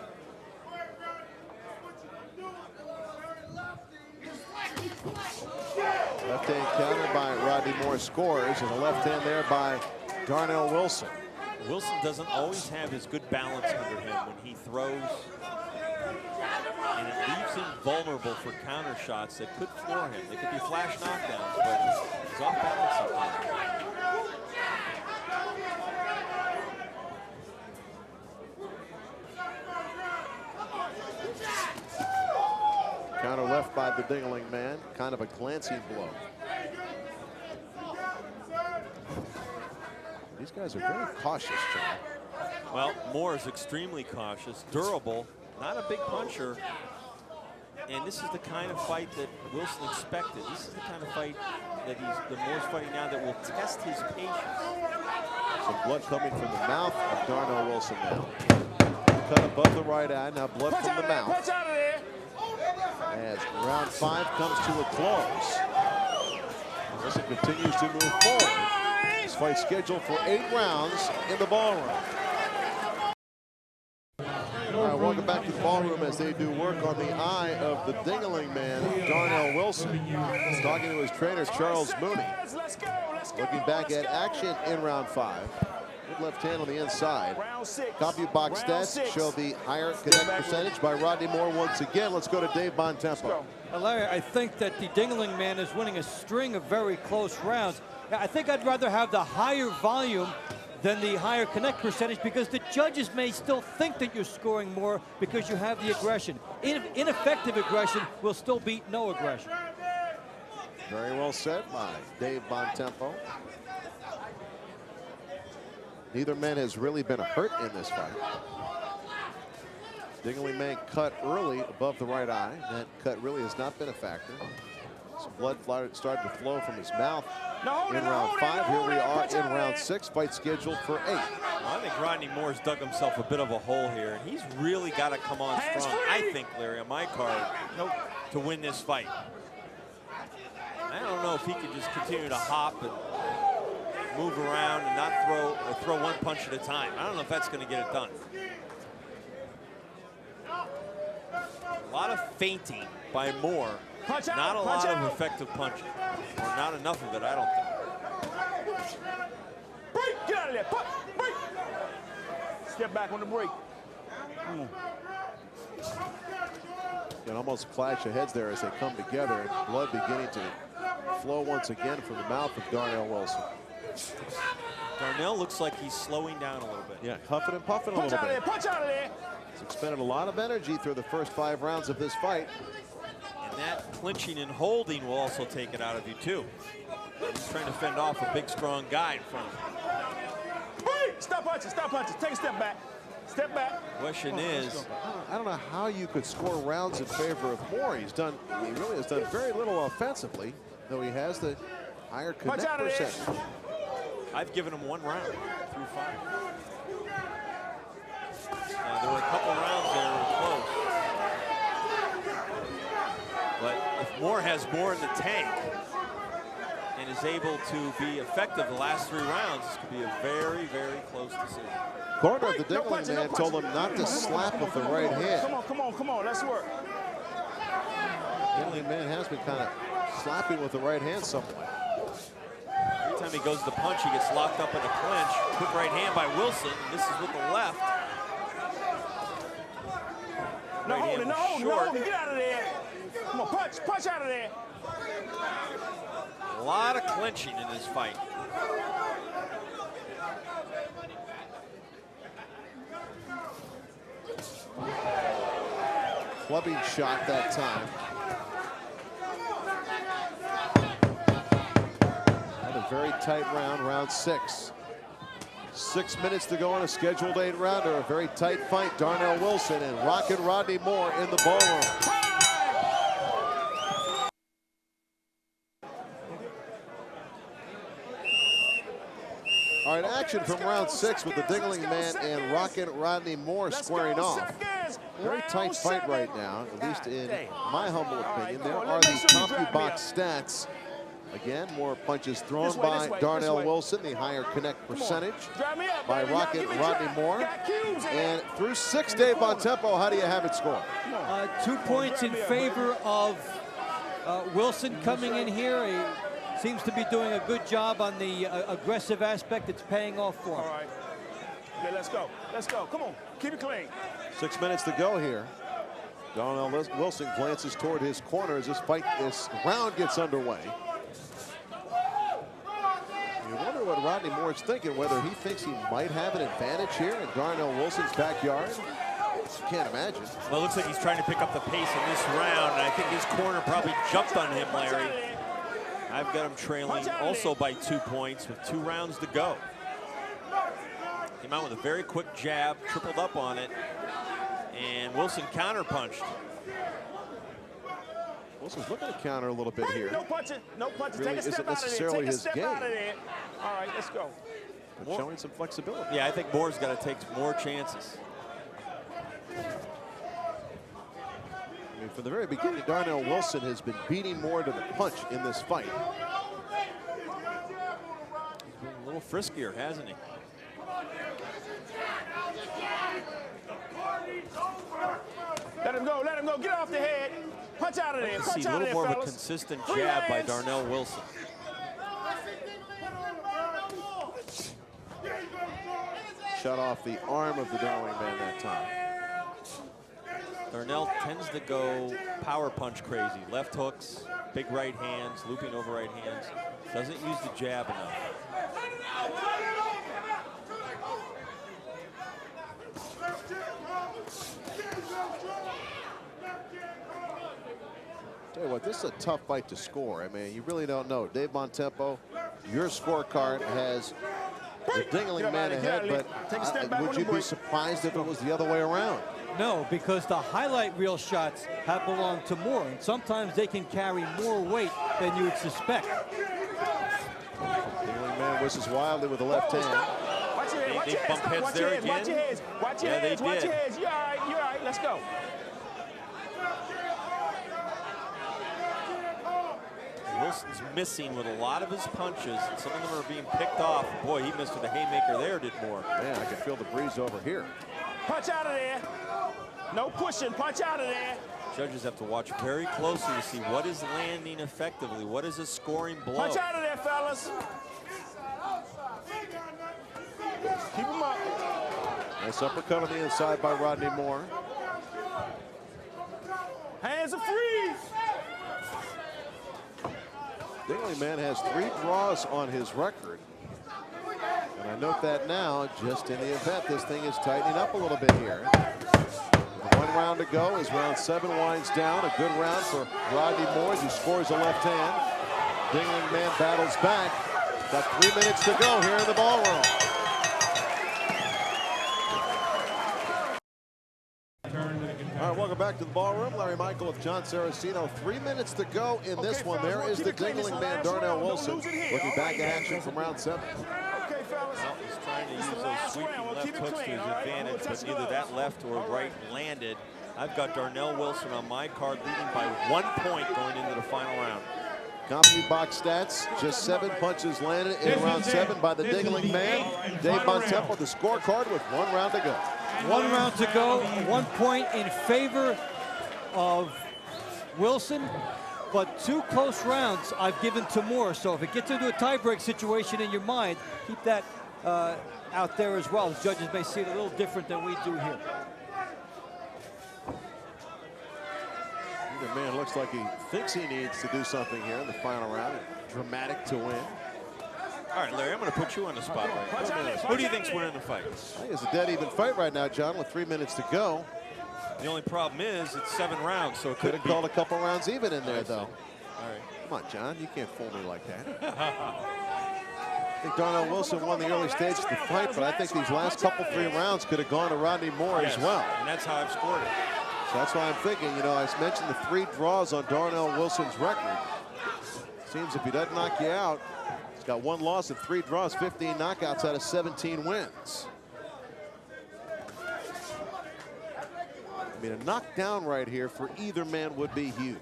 Left hand counter by Rodney Moore scores, and a left hand there by Darnell Wilson. Wilson doesn't always have his good balance under him when he throws, and it leaves him vulnerable for counter shots that could floor him. They could be flash knockdowns, but he's off balance sometimes. Counter left by the Dingling man, kind of a glancing blow. These guys are very cautious, John. Well, Moore is extremely cautious, durable, not a big puncher. And this is the kind of fight that Wilson expected. This is the kind of fight that Moore's fighting now that will test his patience. Some blood coming from the mouth of Darnell Wilson now. Cut above the right eye, now blood from the mouth. Punch out of there. As round 5 comes to a close. Wilson continues to move forward. This fight scheduled for 8 rounds in the ballroom. All right, welcome back to the ballroom as they do work on the eye of the Dingling man, Darnell Wilson. He's talking to his trainer, Charles Mooney. Looking back at action in round 5. Good left hand on the inside. CompuBox stats show the higher connect percentage by Rodney Moore once again. Let's go to Dave Bontempo. Larry, I think that the Dingling man is winning a string of very close rounds. I think I'd rather have the higher volume than the higher connect percentage because the judges may still think that you're scoring more because you have the aggression. Ineffective aggression will still beat no aggression. Very well said by Dave Bontempo. Neither man has really been hurt in this fight. Dingling man cut early above the right eye. That cut really has not been a factor. Some blood started to flow from his mouth in round 5. Here we are in round 6. Fight scheduled for 8. Well, I think Rodney Moore's dug himself a bit of a hole here. He's really got to come on strong, I think, Larry, on my card, to win this fight. I don't know if he could just continue to hop and move around and not throw one punch at a time. I don't know if that's going to get it done. A lot of feinting by Moore. Not a lot of effective punching. Or not enough of it, I don't think. Break! Get out of there! Break! Step back on the break. Come on. You can almost clash of heads there as they come together, and blood beginning to flow once again from the mouth of Darnell Wilson. Darnell looks like he's slowing down a little bit. Yeah, huffing and puffing a little bit. Punch out of there! He's expended a lot of energy through the first 5 rounds of this fight. And that clinching and holding will also take it out of you, too. He's trying to fend off a big, strong guy in front of him. Stop punching, stop punching. Take a step back. Step back. Question is, I don't know how you could score rounds in favor of Moore. He really has done very little offensively, though he has the higher connect percentage. I've given him 1 round through 5. There were a couple rounds there that were close. But if Moore has more in the tank and is able to be effective the last 3 rounds, this could be a very, very close decision. Corner of the Dingling man told him not to slap with the right hand. Come on, let's work. Dingling man has been kind of slapping with the right hand somewhat. Every time he goes to punch, he gets locked up in a clinch. Quick right hand by Wilson. This is with the left. No Right hand holding, no was holding, no short. holding. Get out of there. Come on, punch out of there. A lot of clinching in this fight. Clubbing shot that time. Had a very tight round, round 6. 6 minutes to go on a scheduled 8-rounder. A very tight fight. Darnell Wilson and Rocket Rodney Moore in the ballroom. All right, action from round 6 with the Dingling man and Rocket Rodney Moore squaring off. Very tight fight right now, at least in my humble opinion. There are the CompuBox stats. Again, more punches thrown by Darnell Wilson, the higher connect percentage by Rocket Rodney Moore. And through 6, Dave Bontempo, how do you have it scored? 2 points in favor of Wilson coming in here. He seems to be doing a good job on the aggressive aspect. It's paying off for him. All right. Okay, let's go. Let's go. Come on. Keep it clean. 6 minutes to go here. Darnell Wilson glances toward his corner as this round gets underway. You wonder what Rodney Moore's thinking, whether he thinks he might have an advantage here in Darnell Wilson's backyard. Can't imagine. Well, it looks like he's trying to pick up the pace in this round, and I think his corner probably jumped on him, Larry. I've got him trailing also by 2 points with 2 rounds to go. Came out with a very quick jab, tripled up on it, and Wilson counterpunched. Wilson's looking to counter a little bit here. No punching. No punching. Really Take a step isn't out of there. necessarily Take a his step game. out of there. All right, let's go. But showing some flexibility. Yeah, I think Moore's got to take more chances. I mean, from the very beginning, Darnell Wilson has been beating Moore to the punch in this fight. He's been a little friskier, hasn't he? Let him go. Let him go. Get off the head. Punch out of there. See Punch a out of little there, more of a fellas. consistent Free jab by hands. Darnell Wilson. Shut off the arm of the Dingling man that time. Darnell tends to go power punch crazy. Left hooks, big right hands, looping over right hands. Doesn't use the jab enough. Tell you what, this is a tough fight to score. I mean, you really don't know. Dave Bontempo, your scorecard has the Dingling man ahead, but would you be surprised if it was the other way around? No, because the highlight reel shots have belonged to Moore, and sometimes they can carry more weight than you would suspect. Dingling man whistles wildly with the left hand. Watch your head. Watch your bump heads Watch there your heads. Watch your again. heads. Watch your Yeah, they heads. Watch did. your heads. You're all right. You're all right. Let's go. Wilson's missing with a lot of his punches, and some of them are being picked off. Boy, he missed with a haymaker there, did Moore. Man, I can feel the breeze over here. Punch out of there. No pushing. Punch out of there. Judges have to watch very closely to see what is landing effectively, what is a scoring blow. Punch out of there, fellas. Keep him up. Nice uppercut on the inside by Rodney Moore. Hands are free. Dingling man has 3 draws on his record. And I note that now, just in the event this thing is tightening up a little bit here. With 1 round to go as round 7 winds down. A good round for Rodney Moore as he scores a left hand. Dingling man battles back. Got 3 minutes to go here in the ballroom. All right, welcome back to the ballroom. Larry Michael with Jon Saraceno. 3 minutes to go in this one. There is the Dingling man, Darnell Wilson, looking back at action from round 7. Okay, fellas. Well, he's trying to use those sweeping left hooks to his advantage, but neither that left or right landed. I've got Darnell Wilson on my card leading by 1 point going into the final round. CompuBox stats, just 7 punches landed in round 7 by the Dingling man. Dave Bontempo, the scorecard with 1 round to go. 1 round to go, 1 point in favor of Wilson, but 2 close rounds I've given to Moore. So if it gets into a tiebreak situation in your mind, keep that out there as well. The judges may see it a little different than we do here. Either man looks like he thinks he needs to do something here in the final round. Dramatic to win. All right, Larry, I'm going to put you on the spot right now. Who do you think's winning the fight? I think it's a dead even fight right now, John, with 3 minutes to go. The only problem is it's 7 rounds, so it could could have called a couple rounds even in there, though. All right. Come on, John, you can't fool me like that. I think Darnell Wilson won the early stage of the fight, but I think these last couple 3 rounds could have gone to Rodney Moore as well. And that's how I've scored it. So that's why I'm thinking, you know, I mentioned the 3 draws on Darnell Wilson's record. Seems if he doesn't knock you out, he's got 1 loss and 3 draws, 15 knockouts out of 17 wins. I mean, a knockdown right here for either man would be huge.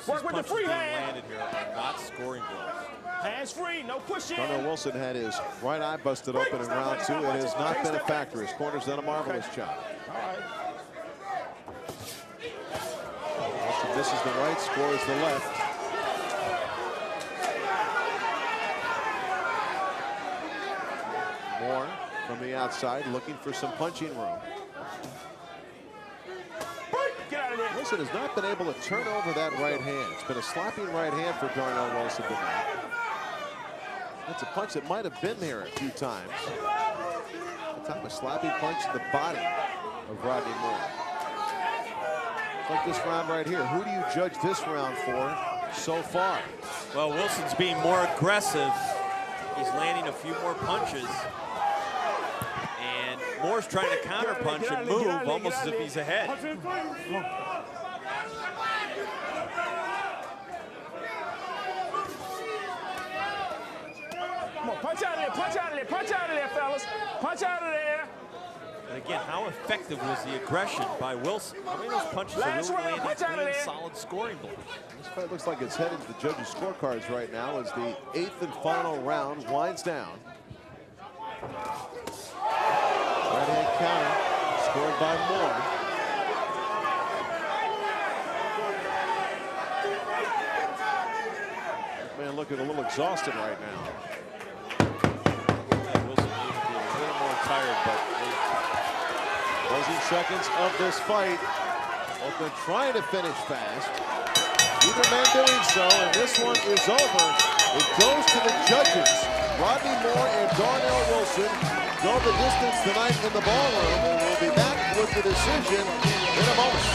Work with the free hand. Landed here are not scoring blows. Hands free, no pushing. Darnell Wilson had his right eye busted open in round 2. It has not been a factor. His corner's done a marvelous job. All right. Wilson misses the right, scores the left. Moore from the outside looking for some punching room. Get out of there. Wilson has not been able to turn over that right hand. It's been a slapping right hand for Darnell Wilson tonight. That's a punch that might have been there a few times. That time a slapping punch to the body of Rodney Moore. It's like this round right here. Who do you judge this round for so far? Well, Wilson's being more aggressive. He's landing a few more punches. And Moore's trying to counterpunch and move almost as if he's ahead. Come on, punch out of there, punch out of there, punch out of there, fellas. Punch out of there. And again, how effective was the aggression by Wilson? How many of those punches are Last really round, punch out of landing clean, there. solid scoring blows? This fight looks like it's headed to the judges' scorecards right now as the 8th and final round winds down. Right hand counter scored by Moore. Man looking a little exhausted right now. Wilson needs to be a little more tired, but closing seconds of this fight. Both been trying to finish fast. Either man doing so, and this one is over. It goes to the judges. Rodney Moore and Darnell Wilson go the distance tonight in the ballroom, and we'll be back with the decision in a moment.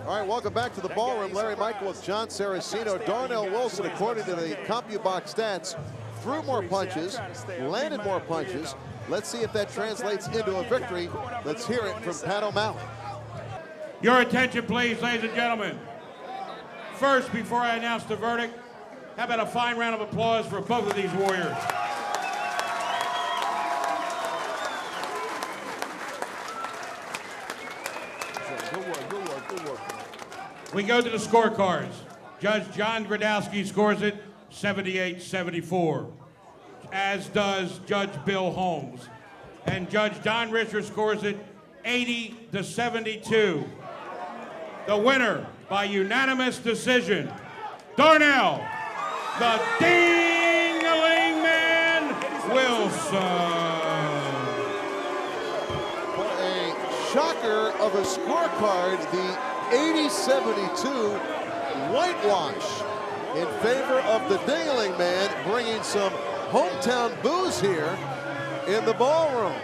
All right, welcome back to the ballroom. Larry Michael with Jon Saraceno. Darnell Wilson, according to the CompuBox stats, threw more punches, landed more punches. Let's see if that translates into a victory. Let's hear it from Pat O'Malley. Your attention, please, ladies and gentlemen. First, before I announce the verdict, how about a fine round of applause for both of these warriors? Good work, good work, good work. We go to the scorecards. Judge Jon Gradowski scores it 78-74, as does Judge Bill Holmes. And Judge Don Richer scores it 80-72. The winner by unanimous decision, Darnell, the Ding-a-ling Man Wilson. For a shocker of a scorecard, the 80-72 whitewash in favor of the Ding-a-ling Man, bringing some hometown boos here in the ballroom.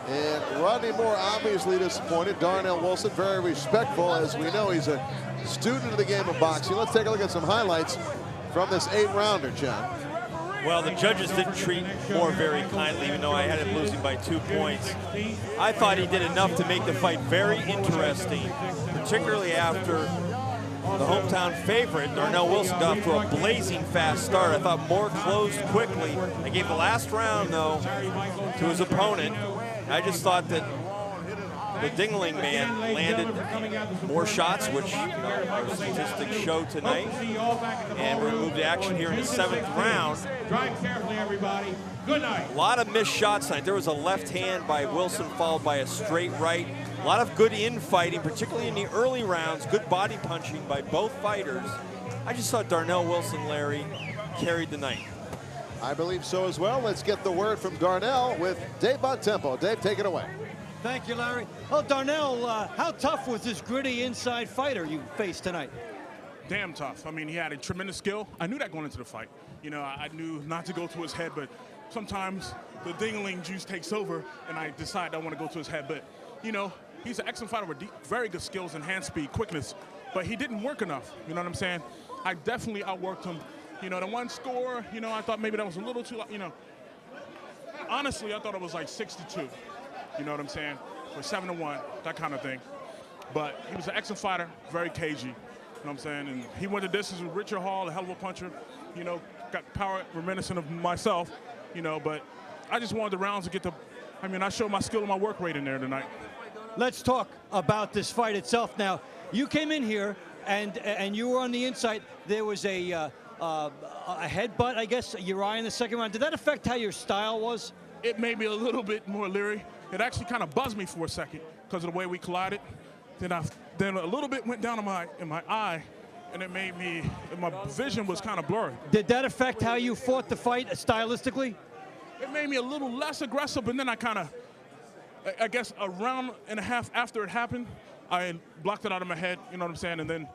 And Rodney Moore obviously disappointed. Darnell Wilson very respectful. As we know, he's a student of the game of boxing. Let's take a look at some highlights from this 8-rounder, John. Well, the judges didn't treat Moore very kindly, even though I had him losing by 2 points. I thought he did enough to make the fight very interesting, particularly after the hometown favorite, Darnell Wilson, got off to a blazing fast start. I thought Moore closed quickly. I gave the last round, though, to his opponent. I just thought that the Dingling man landed more shots, which our statistics show tonight. And we're going to move to action here in the 7th round. Drive carefully, everybody. Good night. A lot of missed shots tonight. There was a left hand by Wilson followed by a straight right. A lot of good infighting, particularly in the early rounds. Good body punching by both fighters. I just thought Darnell Wilson, Larry, carried the night. I believe so as well. Let's get the word from Darnell with Dave Bontempo. Dave, take it away. Thank you, Larry. Oh, Darnell, how tough was this gritty inside fighter you faced tonight? Damn tough. I mean, he had a tremendous skill. I knew that going into the fight. You know, I knew not to go to his head, but sometimes the dingling juice takes over, and I decide I want to go to his head. But, you know, he's an excellent fighter with very good skills and hand speed, quickness, but he didn't work enough. You know what I'm saying? I definitely outworked him. You know, the one score, you know, I thought maybe that was a little too, you know, honestly, I thought it was like 62. You know what I'm saying? For 7-1, that kind of thing. But he was an excellent fighter, very cagey. You know what I'm saying? And he went the distance with Richard Hall, a hell of a puncher. You know, got power reminiscent of myself, you know, but I just wanted the rounds to get the, I mean, I showed my skill and my work rate in there tonight. Let's talk about this fight itself now. You came in here and you were on the inside. There was a headbutt, I guess, Uriah in the 2nd round. Did that affect how your style was? It made me a little bit more leery. It actually kind of buzzed me for a second because of the way we collided. Then a little bit went down in my eye, and it made me, my vision was kind of blurry. Did that affect how you fought the fight stylistically? It made me a little less aggressive, and then I kind of, I guess a round and a half after it happened, I blocked it out of my head, you know what I'm saying, and then,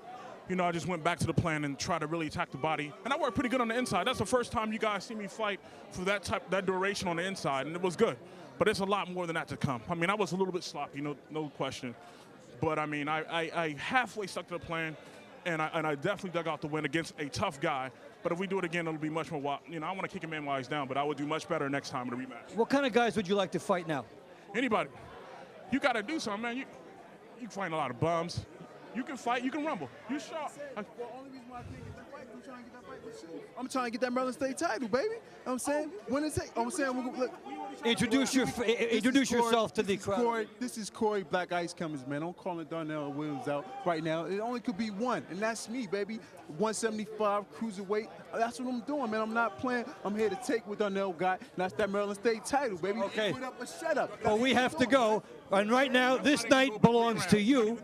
you know, I just went back to the plan and tried to really attack the body. And I worked pretty good on the inside. That's the first time you guys see me fight for that duration on the inside, and it was good. But it's a lot more than that to come. I mean, I was a little bit sloppy, no question. But, I mean, I halfway stuck to the plan, and I definitely dug out the win against a tough guy. But if we do it again, it'll be much more, you know, I want to kick a man while he's down, but I would do much better next time in a rematch. What kind of guys would you like to fight now? Anybody. You got to do something, man. You can fight a lot of bums. You can fight, you can rumble. You sharp. Well, only reason why I can't get that fight, I'm trying to get that fight with you. I'm trying to get that Maryland State title, baby. You know what I'm saying? When it take, I'm saying, look. Introduce yourself to the crowd. This is Corey Black Ice Cummins, man. Don't call it Darnell Williams out right now. It only could be one, and that's me, baby. 175 cruiserweight. That's what I'm doing, man. I'm not playing. I'm here to take what Darnell got, and that's that Maryland State title, baby. Okay. Put up a shut up. Well, we have to go, and right now this night belongs to you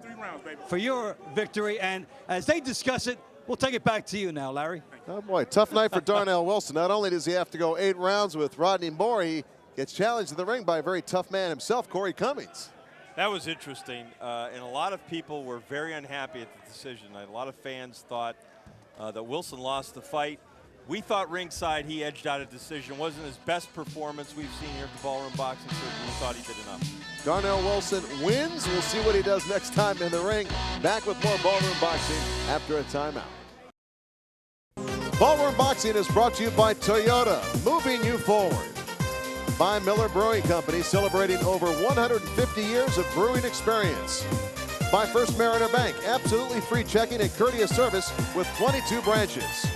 for your victory. And as they discuss it, we'll take it back to you now, Larry. Oh boy, tough night for Darnell Wilson. Not only does he have to go 8 rounds with Rodney Moore, he gets challenged in the ring by a very tough man himself, Corey Cummings. That was interesting, and a lot of people were very unhappy at the decision. A lot of fans thought that Wilson lost the fight. We thought ringside he edged out a decision. It wasn't his best performance we've seen here at the Ballroom Boxing Circuit. We thought he did enough. Darnell Wilson wins. We'll see what he does next time in the ring. Back with more Ballroom Boxing after a timeout. Ballroom Boxing is brought to you by Toyota, moving you forward. By Miller Brewing Company, celebrating over 150 years of brewing experience. By First Mariner Bank, absolutely free checking and courteous service with 22 branches.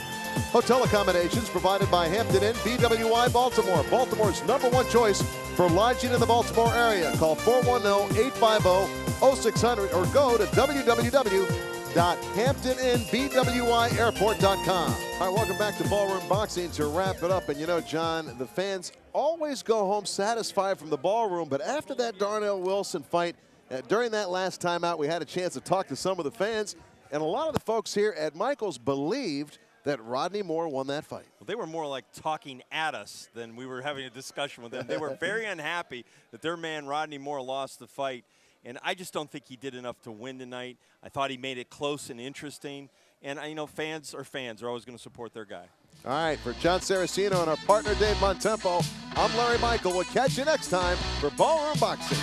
Hotel accommodations provided by Hampton Inn, BWI Baltimore, Baltimore's #1 choice for lodging in the Baltimore area. Call 410-850-0600 or go to www.hamptoninbwirairport.com. All right, welcome back to Ballroom Boxing to wrap it up. And you know, John, the fans always go home satisfied from the ballroom, but after that Darnell Wilson fight, during that last timeout, we had a chance to talk to some of the fans, and a lot of the folks here at Michaels believed that Rodney Moore won that fight. Well, they were more like talking at us than we were having a discussion with them. They were very unhappy that their man Rodney Moore lost the fight, and I just don't think he did enough to win tonight. I thought he made it close and interesting, and you know, fans are fans. They're always going to support their guy. All right, for Jon Saraceno and our partner Dave Bontempo, I'm Larry Michael. We'll catch you next time for Ballroom Boxing.